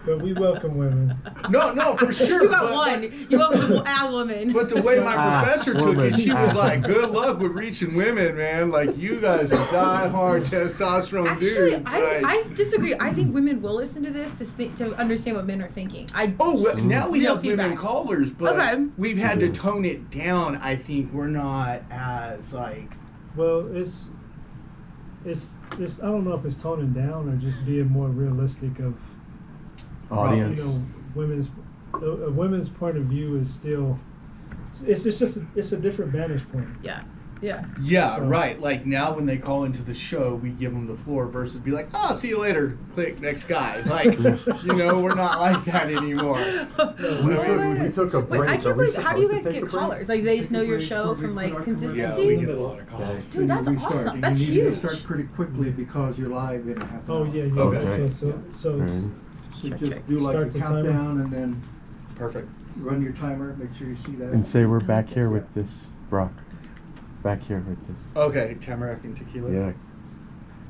But we welcome women. No, for sure. You got but- one. You welcome a woman. But the way my Ah, professor took woman. it, she was Ah. like, "Good luck with reaching women, man. Like you guys are die-hard testosterone Actually, dudes." I Like, disagree. I think women will listen to this to understand what men are thinking. oh, well, now we Real have women feedback. callers, but Okay. we've had to tone it down. I think we're not as like. Well, it's. I don't know if it's toning down or just being more realistic of. Audience. A women's point of view is still. It's a different vantage point. Yeah. Yeah. Yeah, So- right. Like now, when they call into the show, we give them the floor versus be like, "Oh, see you later. Click next guy." Like, we're not like that anymore. We took a break. Wait, I Are can't we believe. How do you supposed guys to take get a break? callers? Like, they just know your Take a show break, from we like put our consistency. Yeah, we get a lot of calls. Dude, that's When we awesome. start, That's you need to huge. start pretty quickly because you're live in a half an Oh hour. yeah, yeah. Okay. Okay. So Alright. So Check, just check. do like Start a the timer. countdown and then Perfect. run your timer, make sure you see that. And say we're I back like here this. with this, Brock. Back here with this. Okay, Tamarack and Tequila. Yeah.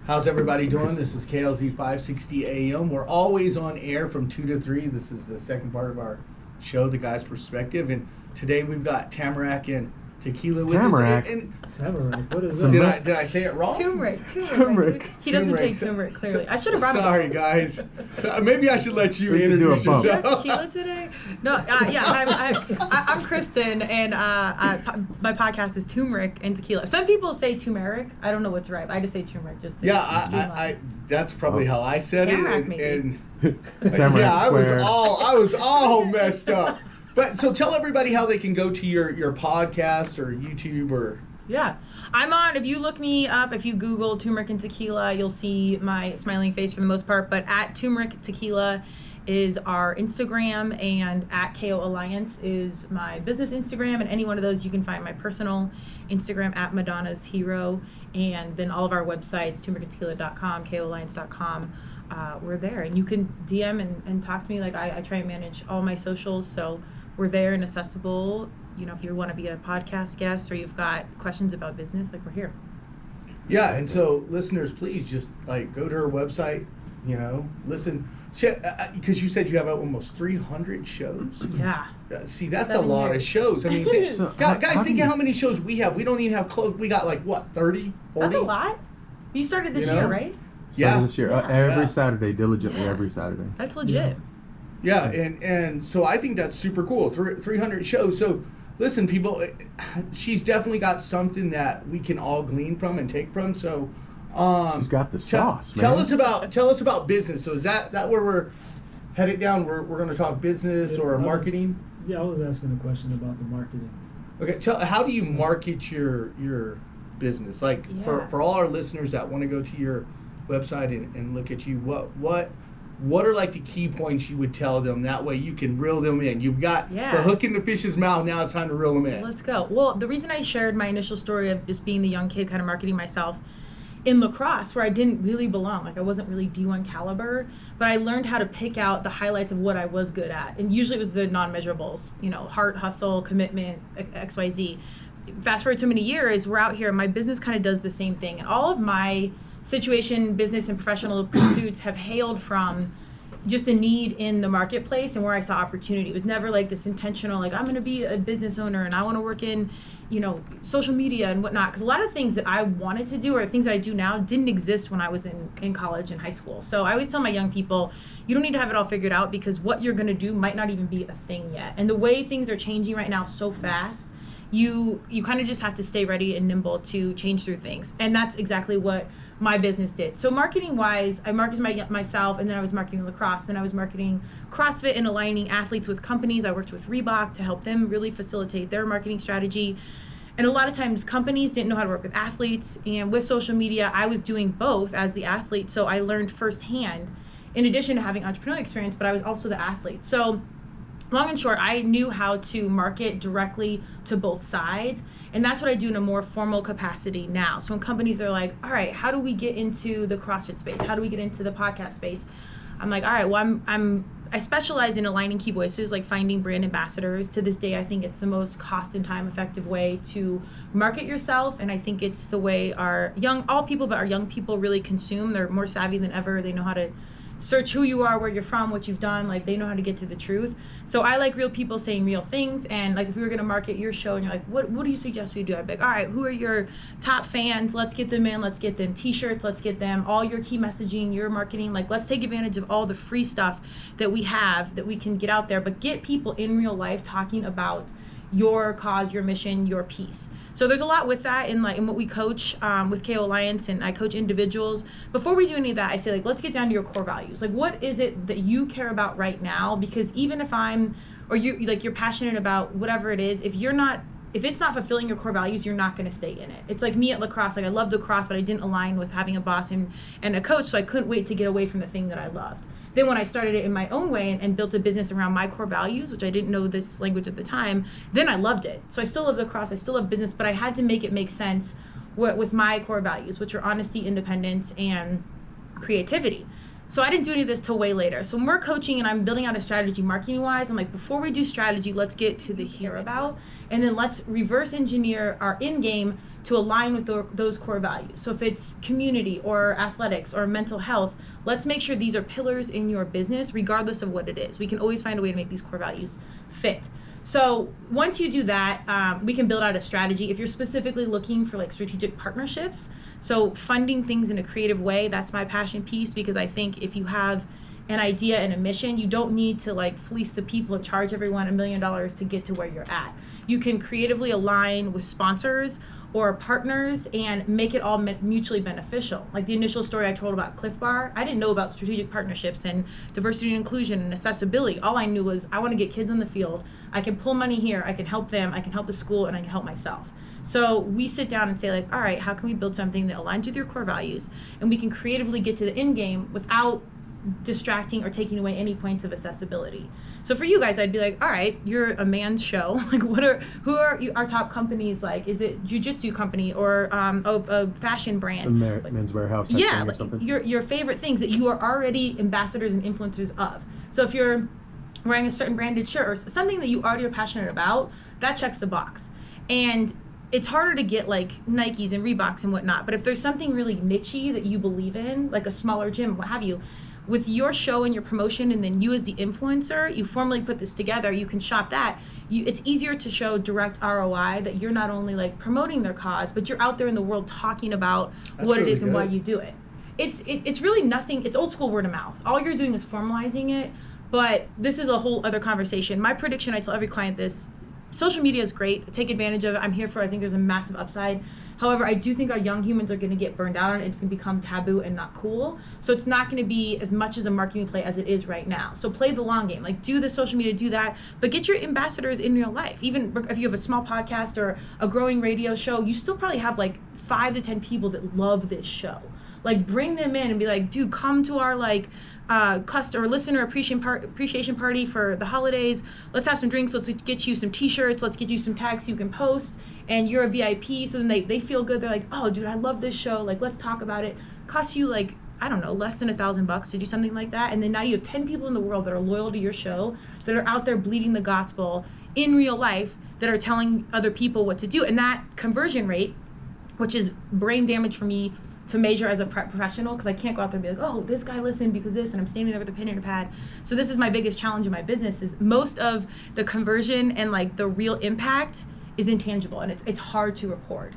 How's everybody doing? This is KLZ 560 AM. We're always on air from 2 to 3. This is the second part of our show, The Guy's Perspective. And today we've got Tamarack and Tequila with Tamarack? us. And Tamarack, what is Some that? did I say it wrong? Turmeric. Turmeric. Dude. He doesn't Turmeric. take turmeric, clearly. I should have brought him. Sorry, guys. Maybe I should let you We should do a introduce bump. You have yourself. tequila today? No, I'm Kristen, and my podcast is Turmeric and Tequila. Some people say turmeric. I don't know what's right. I just say turmeric. Just to Yeah, streamline. I that's probably how I said Tamarack, it. maybe. And Tamarack yeah, I squared. was all messed up. But so tell everybody how they can go to your podcast or YouTube or. Yeah. I'm on, if you look me up, if you Google Turmeric and Tequila, you'll see my smiling face for the most part. But at Turmeric Tequila is our Instagram, and at KO Alliance is my business Instagram. And any one of those, you can find my personal Instagram at Madonna's Hero. And then all of our websites, turmericandtequila.com, koalliance.com. We're there. And you can DM and talk to me. Like I try and manage all my socials. So we're there and accessible. You know, if you want to be a podcast guest or you've got questions about business, like we're here. Yeah, and so listeners, please just like go to her website, listen, because you said you have almost 300 shows. Yeah. See, that's 7 a lot of years. shows. I mean, So guys, how think do of you- how many shows we have. We don't even have close. We got like what, 30, 40? That's a lot. You started this You know? year, right? Yeah. Started this year, Yeah. every Yeah. Saturday, diligently Yeah. every Saturday. That's legit. Yeah, and so I think that's super cool. 300 shows. So listen, people, she's definitely got something that we can all glean from and take from. So She's got the sauce, man. Tell us about business. So is that where we're headed down? We're going to talk business or marketing. I was asking a question about the marketing. Okay, how do you market your business? Like Yeah. for all our listeners that want to go to your website and look at you, what are like the key points you would tell them? That way you can reel them in. You've got Yeah. the hook in the fish's mouth. Now it's time to reel them in. Let's go. Well, the reason I shared my initial story of just being the young kid kind of marketing myself in lacrosse, where I didn't really belong, like I wasn't really D1 caliber, but I learned how to pick out the highlights of what I was good at. And usually it was the non-measurables, heart, hustle, commitment, XYZ. Fast forward so many years, we're out here, my business kind of does the same thing. And all of my situation, business, and professional pursuits have hailed from just a need in the marketplace and where I saw opportunity. It was never like this intentional, like I'm going to be a business owner and I want to work in, social media and whatnot. Because a lot of things that I wanted to do or things that I do now didn't exist when I was in college and high school. So I always tell my young people, you don't need to have it all figured out because what you're going to do might not even be a thing yet. And the way things are changing right now so fast, you kind of just have to stay ready and nimble to change through things. And that's exactly what my business did. So marketing wise, I marketed myself, and then I was marketing lacrosse, then I was marketing CrossFit and aligning athletes with companies. I worked with Reebok to help them really facilitate their marketing strategy. And a lot of times companies didn't know how to work with athletes, and with social media, I was doing both as the athlete. So I learned firsthand, in addition to having entrepreneurial experience, but I was also the athlete. So long and short, I knew how to market directly to both sides, and that's what I do in a more formal capacity now. So when companies are like, all right, how do we get into the CrossFit space? How do we get into the podcast space? I'm like, all right, well, I specialize in aligning key voices, like finding brand ambassadors. To this day, I think it's the most cost and time effective way to market yourself, and I think it's the way our young people really consume. They're more savvy than ever. They know how to search who you are, where you're from, what you've done. Like, they know how to get to the truth. So I like real people saying real things. And like, if we were going to market your show and you're like, what do you suggest we do? I'd be like, all right, who are your top fans? Let's get them in. Let's get them t-shirts. Let's get them all your key messaging, your marketing. Like, let's take advantage of all the free stuff that we have that we can get out there, but get people in real life talking about your cause, your mission, your piece. So there's a lot with that in what we coach with KO Alliance, and I coach individuals. Before we do any of that, I say, let's get down to your core values. Like, what is it that you care about right now? Because even if you're passionate about whatever it is, if it's not fulfilling your core values, you're not going to stay in it. It's like me at lacrosse. Like, I loved lacrosse, but I didn't align with having a boss and a coach, so I couldn't wait to get away from the thing that I loved. Then when I started it in my own way and built a business around my core values, which I didn't know this language at the time, then I loved it. So I still love lacrosse, I still love business, but I had to make it make sense with my core values, which are honesty, independence, and creativity. So I didn't do any of this till way later. So when we're coaching and I'm building out a strategy marketing wise, I'm like, before we do strategy, let's get to the here about, and then let's reverse engineer our in game to align with those core values. So if it's community or athletics or mental health, let's make sure these are pillars in your business, regardless of what it is. We can always find a way to make these core values fit. So once you do that, we can build out a strategy. If you're specifically looking for like strategic partnerships, so funding things in a creative way, that's my passion piece, because I think if you have an idea and a mission, you don't need to like fleece the people and charge everyone $1 million to get to where you're at. You can creatively align with sponsors or partners and make it all mutually beneficial. Like the initial story I told about Cliff Bar, I didn't know about strategic partnerships and diversity and inclusion and accessibility. All I knew was I want to get kids on the field. I can pull money here, I can help them, I can help the school, and I can help myself. So we sit down and say like, all right, how can we build something that aligns with your core values, and we can creatively get to the end game without distracting or taking away any points of accessibility. So for you guys, I'd be like, all right, you're a man's show. Like, who are our top companies? Like, is it jiu-jitsu company or a fashion brand? Men's Warehouse. Type Yeah, thing or like something? your favorite things that you are already ambassadors and influencers of. So if you're wearing a certain branded shirt or something that you already are passionate about, that checks the box. And it's harder to get like Nikes and Reeboks and whatnot. But if there's something really niche-y that you believe in, like a smaller gym, what have you, with your show and your promotion, and then you as the influencer, you formally put this together, you can shop that. It's easier to show direct ROI that you're not only like promoting their cause, but you're out there in the world talking about what it is and why you do it. It's really nothing, it's old school word of mouth. All you're doing is formalizing it, but this is a whole other conversation. My prediction, I tell every client this, social media is great, take advantage of it. I'm here for, I think there's a massive upside. However, I do think our young humans are going to get burned out on it. It's going to become taboo and not cool. So it's not going to be as much as a marketing play as it is right now. So play the long game. Like, do the social media, do that, but get your ambassadors in real life. Even if you have a small podcast or a growing radio show, you still probably have like 5 to 10 people that love this show. Like, bring them in and be like, dude, come to our like customer listener appreciation party for the holidays. Let's have some drinks. Let's get you some t-shirts. Let's get you some tags you can post. And you're a VIP. So then they feel good. They're like, oh, dude, I love this show. Like, let's talk about it. Costs you like, I don't know, less than $1,000 to do something like that. And then now you have 10 people in the world that are loyal to your show, that are out there bleeding the gospel in real life, that are telling other people what to do. And that conversion rate, which is brain damage for me to measure as a professional, because I can't go out there and be like, oh, this guy listened because this, and I'm standing there with a pen and a pad. So this is my biggest challenge in my business, is most of the conversion and like the real impact is intangible, and it's hard to record.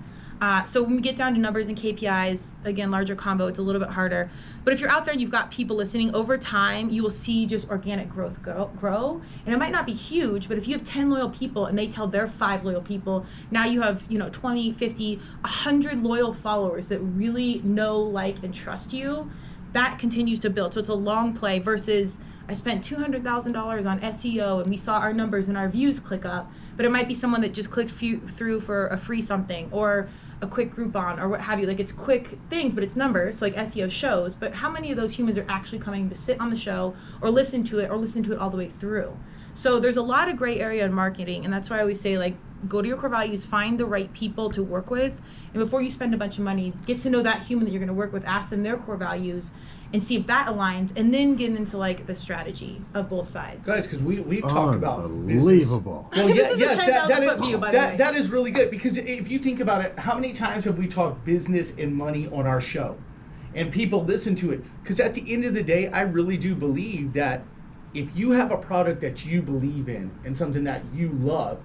So when we get down to numbers and KPIs, again, larger combo, it's a little bit harder. But if you're out there and you've got people listening, over time, you will see just organic growth grow. And it might not be huge, but if you have 10 loyal people and they tell their 5 loyal people, now you have 20, 50, 100 loyal followers that really know, like, and trust you. That continues to build. So it's a long play versus I spent $200,000 on SEO and we saw our numbers and our views click up, but it might be someone that just clicked through for a free something or a quick Groupon or what have you. Like, it's quick things, but it's numbers, so like SEO shows, but how many of those humans are actually coming to sit on the show or listen to it all the way through? So there's a lot of gray area in marketing, and that's why I always say, like, go to your core values, find the right people to work with, and before you spend a bunch of money, get to know that human that you're going to work with, ask them their core values, and see if that aligns, and then get into like the strategy of both sides. Guys, because we talk about business. Unbelievable. Well, This is a yes, 10,000-foot view, by the way. that is really good, because if you think about it, how many times have we talked business and money on our show, and people listen to it? Because at the end of the day, I really do believe that if you have a product that you believe in and something that you love,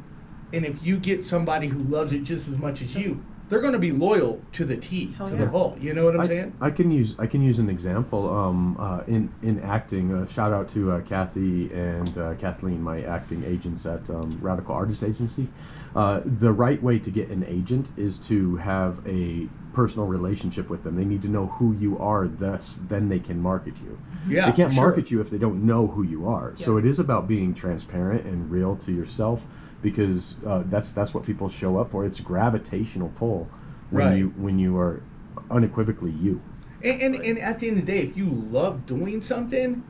and if you get somebody who loves it just as much as you, they're going to be loyal to the T, the vault. You know what I'm saying? I can use an example. In acting, shout out to Kathy and Kathleen, my acting agents at Radical Artist Agency. The right way to get an agent is to have a personal relationship with them. They need to know who you are, then they can market you. Yeah, they can't market you if they don't know who you are. Yeah. So it is about being transparent and real to yourself, because that's what people show up for. It's gravitational pull when you are unequivocally you. And at the end of the day, if you love doing something,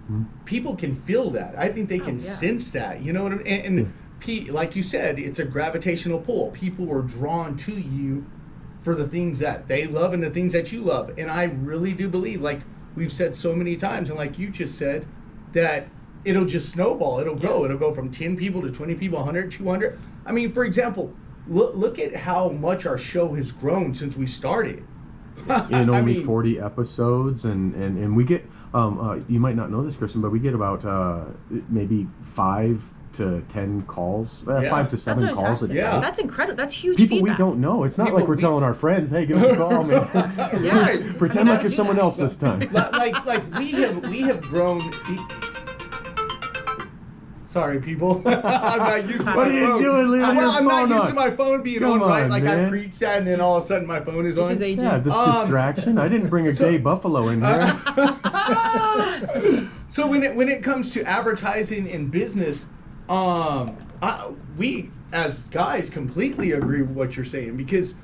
people can feel that. I think they can sense that. You know what I mean? And like you said, it's a gravitational pull. People are drawn to you for the things that they love and the things that you love. And I really do believe, like, we've said so many times, and like you just said, that it'll just snowball. It'll grow. It'll go from 10 people to 20 people, 100, 200. I mean, for example, look at how much our show has grown since we started. In only 40 episodes, and we get, you might not know this, Kristen, but we get about maybe 5 to 10 calls, 5 to 7 calls a day. Yeah. That's incredible. That's huge People feedback. we don't know. It's not like we're telling our friends, "Hey, give us a call, man." Right. Pretend like you're someone else this time. Like we have grown. Sorry, people. I'm not used to my phone. What are you doing, leaving your I'm not phone used on? to my phone being Come on, right? on, Like man. I preached that, and then all of a sudden my phone is on. This is agent. Yeah, this distraction. I didn't bring a gay buffalo in here. So when it comes to advertising in business, we as guys completely agree with what you're saying, because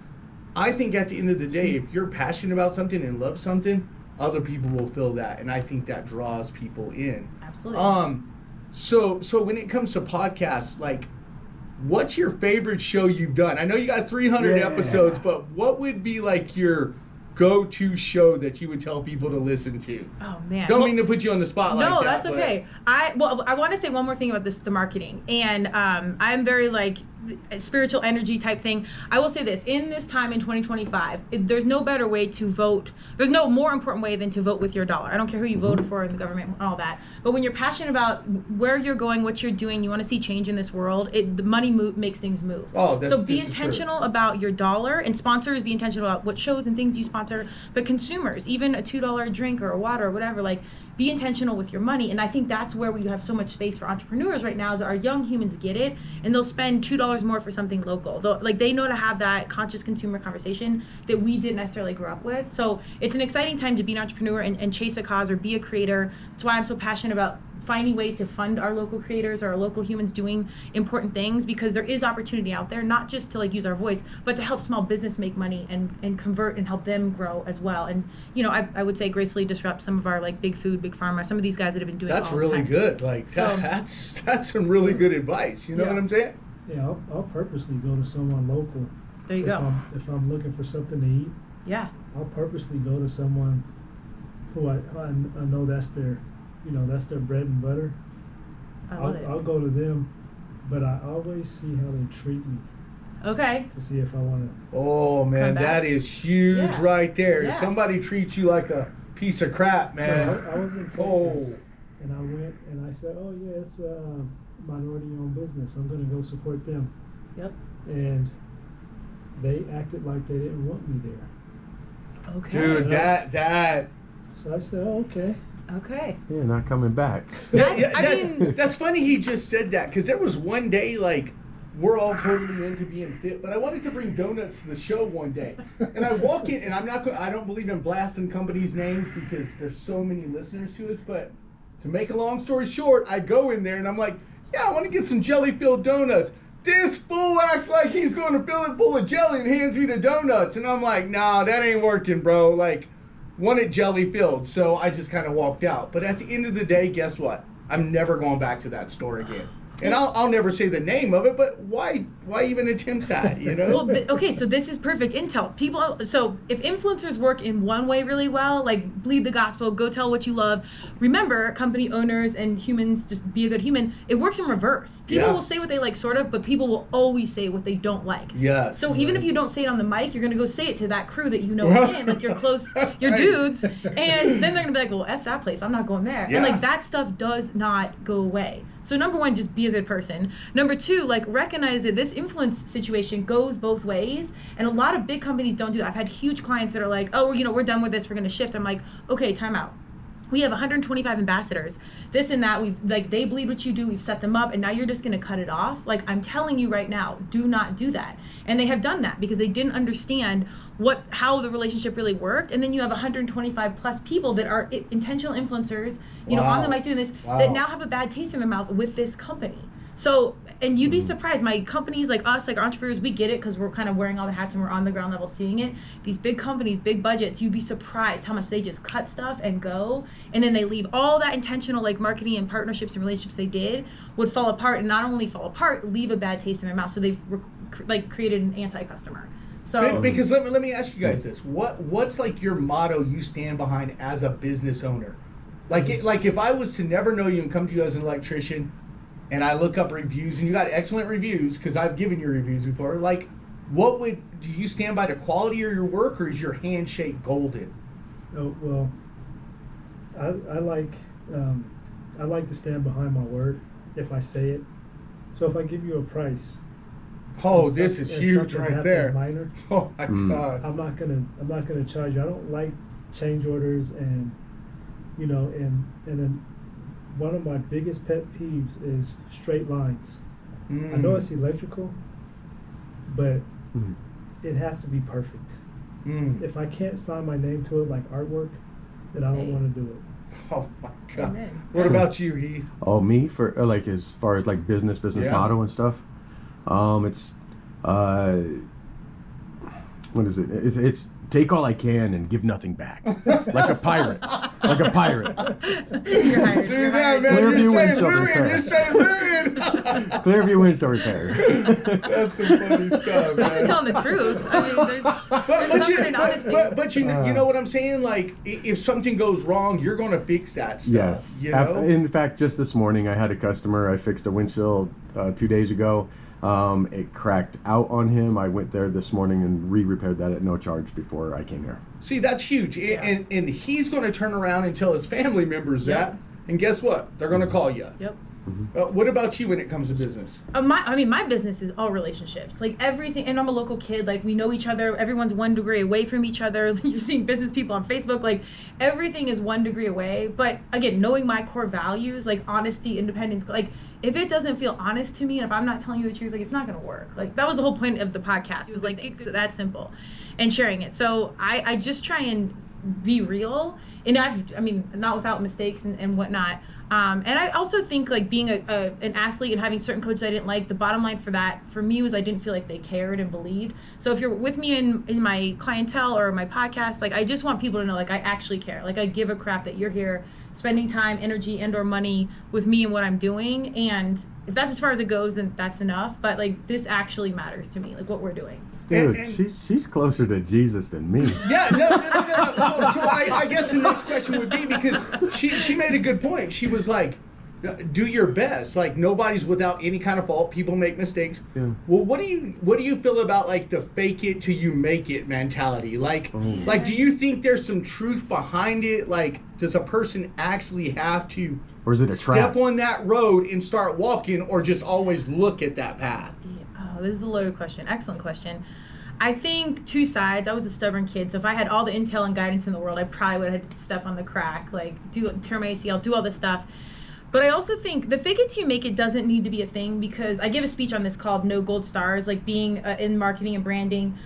I think at the end of the day, if you're passionate about something and love something, other people will feel that, and I think that draws people in. Absolutely. So when it comes to podcasts, like, what's your favorite show you've done? I know you got 300 episodes, but what would be like your go-to show that you would tell people to listen to? Oh man. Don't mean to put you on the spot like that. No, that's okay. I want to say one more thing about the marketing, and I'm very like spiritual energy type thing. I will say this: in this time in 2025, there's no better way to vote. There's no more important way than to vote with your dollar. I don't care who you voted for in the government and all that. But when you're passionate about where you're going, what you're doing, you want to see change in this world. The money makes things move. Oh, so be intentional about your dollar, and sponsors be intentional about what shows and things you sponsor. But consumers, even a $2 drink or a water or whatever, like, be intentional with your money. And I think that's where we have so much space for entrepreneurs right now, is that our young humans get it, and they'll spend $2 more for something local. They know to have that conscious consumer conversation that we didn't necessarily grow up with. So it's an exciting time to be an entrepreneur and chase a cause or be a creator. That's why I'm so passionate about finding ways to fund our local creators or our local humans doing important things, because there is opportunity out there, not just to like use our voice, but to help small business make money and convert and help them grow as well. And I would say gracefully disrupt some of our like big food, big pharma, some of these guys that have been doing it That's all really the time. good. Like that's some really good advice. You know what I'm saying? Yeah, I'll purposely go to someone local. There you go. If I'm looking for something to eat, Yeah. I'll purposely go to someone who I know that's their bread and butter. I love it. I'll go to them, but I always see how they treat me Okay. to see if I want to. Oh man, Come back. that is huge right there. Yeah. If somebody treats you like a piece of crap, man. I was in Texas, and I went and I said, "Oh yeah, it's a minority-owned business. I'm going to go support them." Yep. And they acted like they didn't want me there. Okay. Dude, that. So I said, "Oh, okay." Okay. Yeah, not coming back. That's funny he just said that, because there was one day, like, we're all totally into being fit, but I wanted to bring donuts to the show one day. And I walk in, and I don't believe in blasting companies' names because there's so many listeners to us, but to make a long story short, I go in there and I'm like, yeah, I want to get some jelly-filled donuts. This fool acts like he's going to fill it full of jelly and hands me the donuts. And I'm like, nah, that ain't working, bro. Like, want it jelly filled. So I just kind of walked out. But at the end of the day, guess what? I'm never going back to that store again. And I'll never say the name of it, but why even attempt that, you know? Well, okay, so this is perfect intel. So if influencers work in one way really well, like bleed the gospel, go tell what you love, remember, company owners and humans, just be a good human, it works in reverse. People will say what they like, sort of, but people will always say what they don't like. Yes. So even if you don't say it on the mic, you're going to go say it to that crew that you know in, like your close, your dudes, and then they're going to be like, well, F that place, I'm not going there. Yeah. And like that stuff does not go away. So number one, just be a good person. Number two, like recognize that this influence situation goes both ways, and a lot of big companies don't do that. I've had huge clients that are like, oh, we're done with this, we're going to shift. I'm like, okay, time out. We have 125 ambassadors, this and that. They bleed what you do. We've set them up, and now you're just going to cut it off. Like, I'm telling you right now, do not do that. And they have done that because they didn't understand how the relationship really worked. And then you have 125 plus people that are intentional influencers, on the mic doing this, that now have a bad taste in their mouth with this company. So, and you'd be surprised, my companies like us, like entrepreneurs, we get it because we're kind of wearing all the hats and we're on the ground level seeing it. These big companies, big budgets, you'd be surprised how much they just cut stuff and go, and then they leave all that intentional like marketing and partnerships and relationships they did would fall apart, and not only fall apart, leave a bad taste in their mouth. So they've created an anti-customer. So because let me ask you guys this: what's like your motto you stand behind as a business owner? Like if I was to never know you and come to you as an electrician, and I look up reviews and you got excellent reviews because I've given you reviews before. Like, do you stand by the quality of your work, or is your handshake golden? Oh, well, I like to stand behind my word if I say it. So if I give you a price. Oh, and this is and huge something right happens there. Minor, Oh my God. I'm not gonna charge you. I don't like change orders, and and then one of my biggest pet peeves is straight lines. I know it's electrical, but it has to be perfect. If I can't sign my name to it like artwork, then I don't want to do it. Oh my God. Amen. What about you, Heath? Oh, me for like as far as like business Yeah. motto and stuff. It's what is it? It's take all I can and give nothing back, like a pirate, like a pirate. You're hired. Do You're that, hired. man. Clearview You're windshield straight repair. You're straight living. Clearview windshield repair. That's some funny stuff, Thanks for man. telling the truth. I mean, there's comfort in honesty. But you know what I'm saying? Like, if something goes wrong, you're going to fix that stuff. Yes. You know? In fact, just this morning, I had a customer. I fixed a windshield 2 days ago. It cracked out on him. I went there this morning and re-repaired that at no charge before I came here. See, that's huge. And he's going to turn around and tell his family members that. And guess what? They're going to call you. Yep. What about you when it comes to business? My business is all relationships, like everything, and I'm a local kid, like we know each other, everyone's 1 degree away from each other. You're seeing business people on Facebook, like everything is 1 degree away. But again, knowing my core values, like honesty, independence, like if it doesn't feel honest to me, and if I'm not telling you the truth, like it's not gonna work. Like that was the whole point of the podcast, is like it's that simple, and sharing it. So I just try and be real, and not without mistakes and whatnot. And I also think like being an athlete and having certain coaches I didn't like, the bottom line for that for me was I didn't feel like they cared and believed. So if you're with me in my clientele or my podcast, like I just want people to know like I actually care. Like I give a crap that you're here spending time, energy, and or money with me and what I'm doing. And if that's as far as it goes, then that's enough. But like this actually matters to me, like what we're doing. Dude, And- she's closer to Jesus than me. Yeah, no. So I guess the next question would be, because she made a good point. She was like, do your best. Like nobody's without any kind of fault. People make mistakes. Yeah. Well, what do you feel about like the fake it till you make it mentality? Like do you think there's some truth behind it? Like, does a person actually have to Or is it a trap? step on that road and start walking, or just always look at that path? Oh, this is a loaded question. Excellent question. I think 2 sides. I was a stubborn kid, so if I had all the intel and guidance in the world, I probably would have had to step on the crack, like tear my ACL, do all this stuff. But I also think the fake it till you make it doesn't need to be a thing, because I give a speech on this called No Gold Stars, like being in marketing and branding.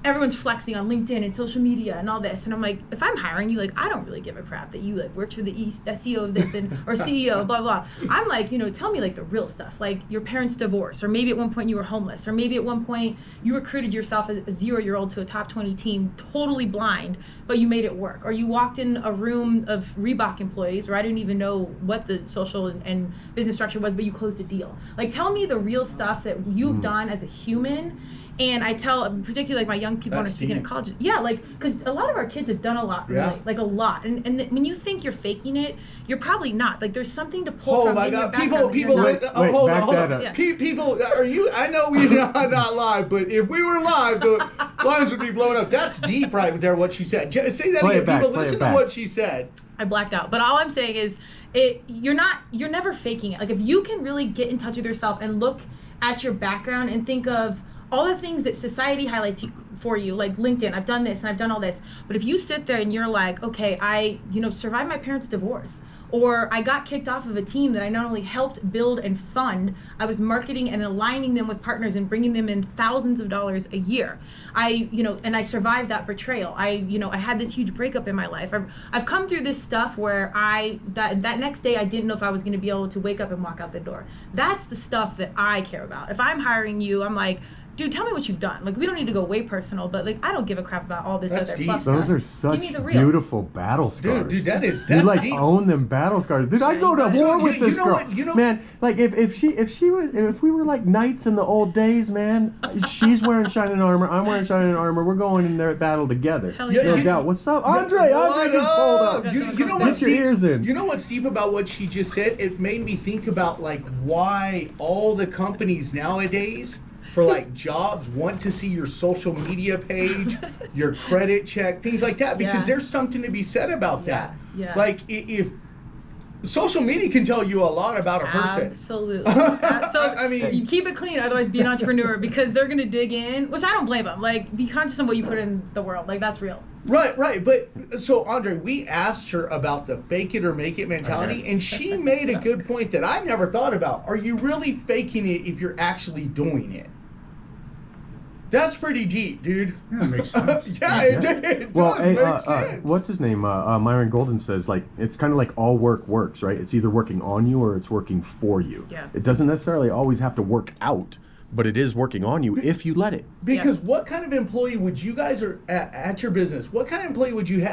Everyone's flexing on LinkedIn and social media and all this, and I'm like, if I'm hiring you, like I don't really give a crap that you like worked for the SEO of this and or CEO blah blah. I'm like, tell me like the real stuff, like your parents' divorce, or maybe at one point you were homeless, or maybe at one point you recruited yourself as a 0-year-old to a top 20 team totally blind, but you made it work, or you walked in a room of Reebok employees where I didn't even know what the social and business structure was, but you closed a deal. Like tell me the real stuff that you've done as a human. And I tell, particularly like my young people when I'm speaking at colleges, like, because a lot of our kids have done a lot, really, like a lot. And when you think you're faking it, you're probably not. Like, there's something to pull from. Oh my in your God! background that People, you're not. hold back on. that up. Yeah. People, are you? I know we're not live, but if we were live, the lines would be blown up. That's deep, right there. What she said. Say that Play again. it back, People, play it listen to back. what she said. I blacked out. But all I'm saying is, you're never faking it. Like, if you can really get in touch with yourself and look at your background and think of all the things that society highlights for you, like LinkedIn, I've done this and I've done all this. But if you sit there and you're like, okay, I survived my parents' divorce, or I got kicked off of a team that I not only helped build and fund, I was marketing and aligning them with partners and bringing them in thousands of dollars a year. And I survived that betrayal. I had this huge breakup in my life. I've come through this stuff where that next day I didn't know if I was going to be able to wake up and walk out the door. That's the stuff that I care about. If I'm hiring you, I'm like, dude, tell me what you've done. Like, we don't need to go way personal, but like, I don't give a crap about all this That's other deep. fluff Those stuff. are such Give me the real. beautiful battle scars. Dude, that's you like deep. own them battle scars, dude. I'd go to So, war you- with you this know girl, what, you know- man. Like if we were like knights in the old days, man. She's wearing shining armor, I'm wearing shining armor. We're going in there at battle together. Hell yeah. No You- doubt. What's up, Andre? Andre just pulled up. You know Get what's your deep? ears in. You know what's deep about what she just said? It made me think about like why all the companies nowadays for like jobs want to see your social media page, your credit check, things like that, because Yeah. there's something to be said about that. Yeah. Like if social media can tell you a lot about a person. Absolutely. So I mean- you keep it clean, otherwise be an entrepreneur because they're gonna dig in, which I don't blame them. Like, be conscious of what you put in the world. Like, that's real. Right. But so Andre, we asked her about the fake it or make it mentality, and she made a good point that I never thought about. Are you really faking it if you're actually doing it? That's pretty deep, dude. Yeah, makes sense. Yeah, it Well, does hey, make sense. what's his name? Myron Golden says like it's kind of like all work works, right? It's either working on you or it's working for you. Yeah. It doesn't necessarily always have to work out, but it is working on you if you let it. Because what kind of employee would you guys are at your business? What kind of employee would you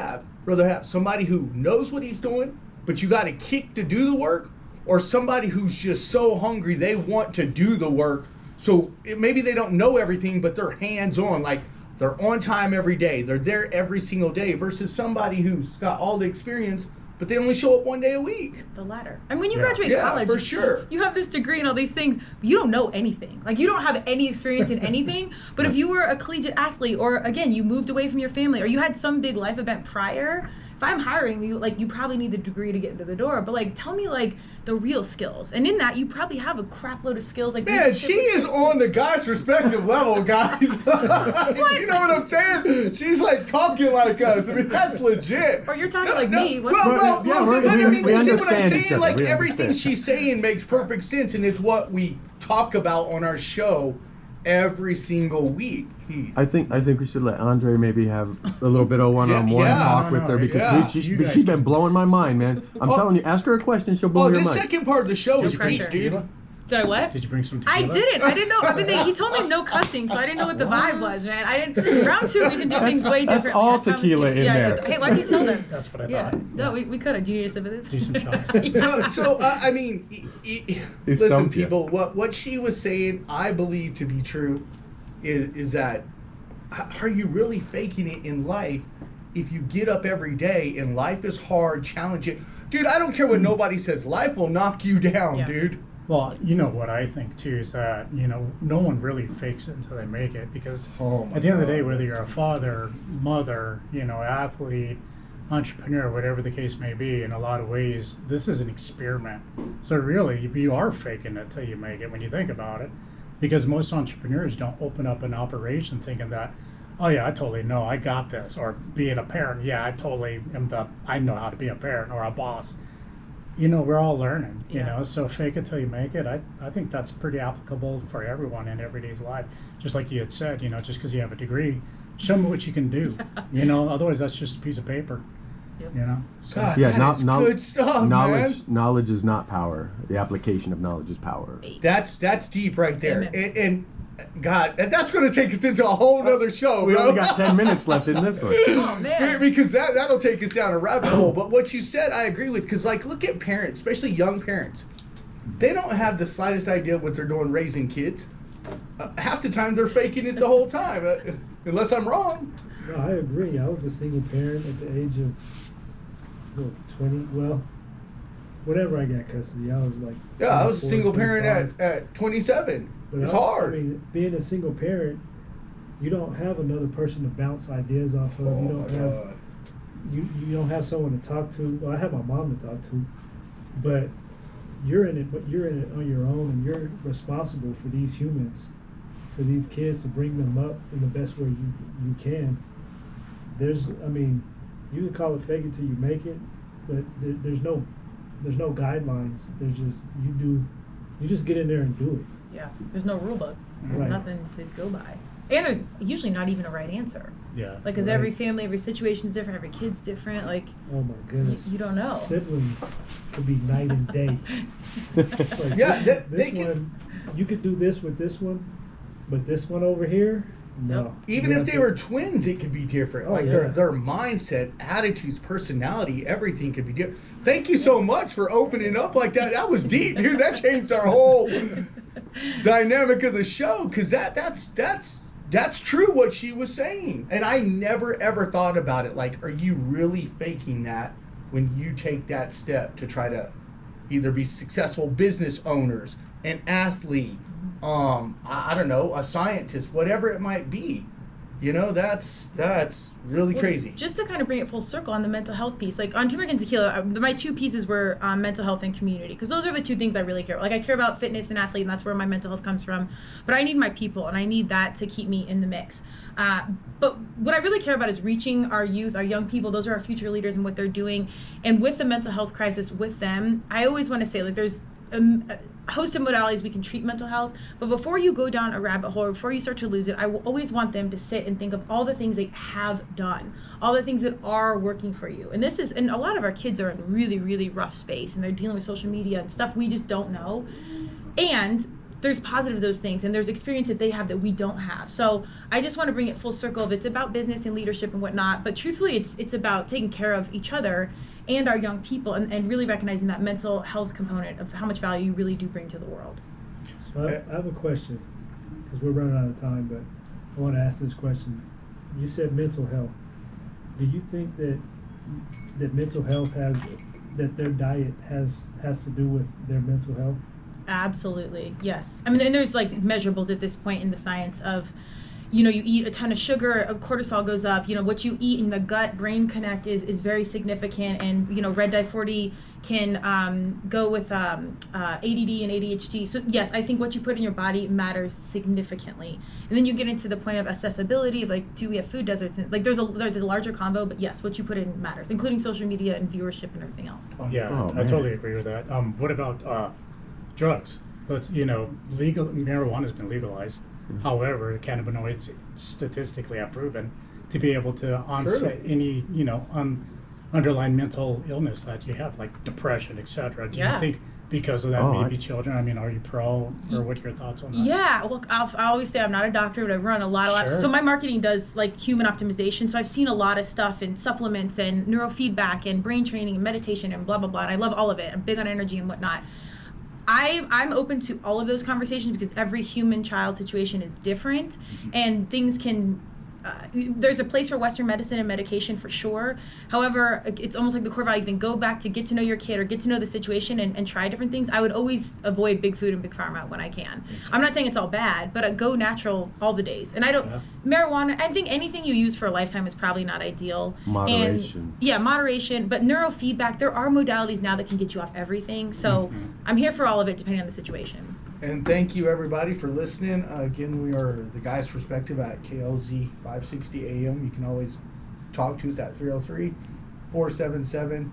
rather have somebody who knows what he's doing, but you got a kick to do the work, or somebody who's just so hungry they want to do the work? So maybe they don't know everything, but they're hands-on, like they're on time every day. They're there every single day versus somebody who's got all the experience, but they only show up one day a week. The latter. And when you Yeah. graduate Yeah, college, for sure. you have this degree and all these things, but you don't know anything. Like, you don't have any experience in anything. But if you were a collegiate athlete, or again, you moved away from your family, or you had some big life event prior, if I'm hiring you, like, you probably need the degree to get into the door. But like, tell me like the real skills. And in that, you probably have a crap load of skills. Like, Man, she is on the guy's respective level, guys. You know what I'm saying? She's like talking like us. I mean, that's legit. Or you're talking like me. What's Well, Yeah, but I mean, we you see what I'm understand each saying? other. Like, We everything understand. she's saying makes perfect sense, and it's what we talk about on our show every single week. I think we should let Andre maybe have a little bit of one-on-one Yeah. talk with No, her no, because yeah. she's You guys been can- blowing my mind, man. I'm Oh. telling you, ask her a question, she'll blow Oh, your this mind. second part of the show is pressure. deep, dude. Did I what? Did you bring some I tequila? didn't. I didn't know. I mean, he told me no cussing, so I didn't know what the vibe was, man. I didn't. Round two, we can do things way that's differently. all I promise tequila you. in Yeah, there. Hey, why'd you tell them? That's what I Yeah. thought. No, we could have. Do you need a sip of this? Do some shots. So I mean, listen, stumped you. people. What she was saying, I believe to be true, is that are you really faking it in life? If you get up every day and life is hard, challenging, dude. I don't care what nobody says. Life will knock you down, Yeah. dude. Well, you know what I think too is that, you know, no one really fakes it until they make it, because Oh my at the end of the day, God, whether that's you're a father, mother, you know, athlete, entrepreneur, whatever the case may be, in a lot of ways, this is an experiment. So really, you are faking it till you make it when you think about it, because most entrepreneurs don't open up an operation thinking that, oh yeah, I totally know, I got this, or being a parent, yeah, I know how to be a parent or a boss. You know, we're all learning, you Yeah. know, so fake it till you make it. I think that's pretty applicable for everyone in everyday's life. Just like you had said, you know, just because you have a degree, show me what you can do, you know, otherwise that's just a piece of paper, Yep. you know. So, God, Yeah, that is good stuff, man. knowledge is not power. The application of knowledge is power. That's deep right there. Amen. And God, that's going to take us into a whole nother show, We bro. only got 10 minutes left in this one. Oh man. Because that'll take us down a rabbit hole. But what you said, I agree with. Because, like, look at parents, especially young parents. They don't have the slightest idea what they're doing raising kids. Half the time, they're faking it the whole time. Unless I'm wrong. No, I agree. I was a single parent at the age of 20. Well, whenever I got custody, I was like. Yeah, I was a 24, single parent 25. at 27. But It's I hard. mean, being a single parent, you don't have another person to bounce ideas off of. Oh, You my don't have God. you don't have someone to talk to. Well, I have my mom to talk to, but you're in it. But you're in it on your own, and you're responsible for these humans, for these kids, to bring them up in the best way you can. I mean, you can call it fake it till you make it, but there's no guidelines. There's just you just get in there and do it. Yeah. There's no rule book. There's Right. nothing to go by. And there's usually not even a right answer. yeah. Like, because Right. every family, every situation's different, every kid's different. Like, Oh my goodness. you don't know. Siblings could be night and day. Like, Yeah, this they can- one, you could do this with this one, But this one over here, no. Even if they were twins, it could be different. Oh, like yeah. their mindset, attitudes, personality, everything could be different. Thank you so much for opening up like that. That was deep, dude. That changed our whole dynamic of the show, because that's true what she was saying. And I never ever thought about it. Like, are you really faking that when you take that step to try to either be successful business owners, an athlete, I don't know, a scientist, whatever it might be? You know, that's really crazy. Just to kind of bring it full circle on the mental health piece, like on Turmeric and Tequila, my two pieces were mental health and community, because those are the two things I really care about. Like, I care about fitness and athlete, and that's where my mental health comes from. But I need my people, and I need that to keep me in the mix. But what I really care about is reaching our youth, our young people. Those are our future leaders and what they're doing. And with the mental health crisis with them, I always want to say, like, there's a host of modalities we can treat mental health, but before you go down a rabbit hole, or before you start to lose it, I will always want them to sit and think of all the things they have done, all the things that are working for you. And a lot of our kids are in really, really rough space, and they're dealing with social media and stuff we just don't know. And there's positive of those things, and there's experience that they have that we don't have. So I just want to bring it full circle of, it's about business and leadership and whatnot, but truthfully it's about taking care of each other and our young people, and really recognizing that mental health component of how much value you really do bring to the world. So I have a question, because we're running out of time, but I want to ask this question. You said mental health. Do you think that mental health that their diet has to do with their mental health? Absolutely, yes. I mean, and there's like measurables at this point in the science of, you know, you eat a ton of sugar, cortisol goes up. You know, what you eat in the gut-brain connect is very significant, and you know, red dye 40 can go with ADD and ADHD. So yes, I think what you put in your body matters significantly. And then you get into the point of accessibility of, like, do we have food deserts? And, like, there's a larger combo, but yes, what you put in matters, including social media and viewership and everything else. Yeah, I totally agree with that. What about drugs? But, you know, marijuana has been legalized. However, cannabinoids statistically have proven to be able to onset any, you know, underlying mental illness that you have, like depression, etc. Do you think because of that, maybe children? I mean, are you pro, or what are your thoughts on that? Yeah, look, I always say I'm not a doctor, but I've run a lot of labs. So my marketing does like human optimization. So I've seen a lot of stuff in supplements and neurofeedback and brain training and meditation and blah blah blah. And I love all of it. I'm big on energy and whatnot. I'm open to all of those conversations, because every human child situation is different, and things can, there's a place for Western medicine and medication for sure. However, it's almost like the core value thing. Go back to get to know your kid, or get to know the situation, and try different things. I would always avoid big food and big pharma when I can. I'm not saying it's all bad, but go natural all the days. And I don't, marijuana, I think anything you use for a lifetime is probably not ideal. Moderation. And, moderation, but neurofeedback, there are modalities now that can get you off everything. So I'm here for all of it, depending on the situation. And thank you, everybody, for listening. Again, we are The Guy's Perspective at KLZ 560 AM. You can always talk to us at 303-477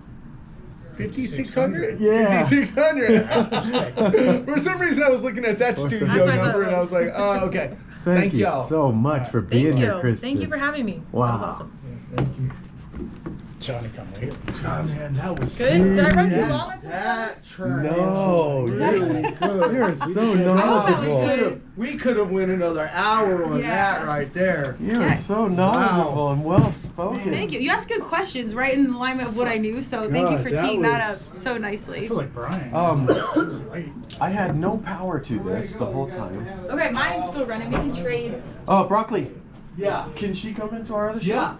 5600. Yeah. 5600. For some reason, I was looking at that studio number, and I was like, oh, okay. Thank you y'all so much for being here, Kristen. Thank you for having me. Wow. That was awesome. Yeah, thank you. Johnny come later. Oh, man, that was Good. Did I run too long? No, you're so knowledgeable. We could have went another hour on that right there. You're so knowledgeable and well spoken. Thank you. You asked good questions, right in alignment of what I knew. So thank you for teeing that up so nicely. I feel like Brian. I had no power to this the whole time. Okay, mine's still running. We can trade. Oh, Broccoli. Yeah. Can she come into our other show? Yeah.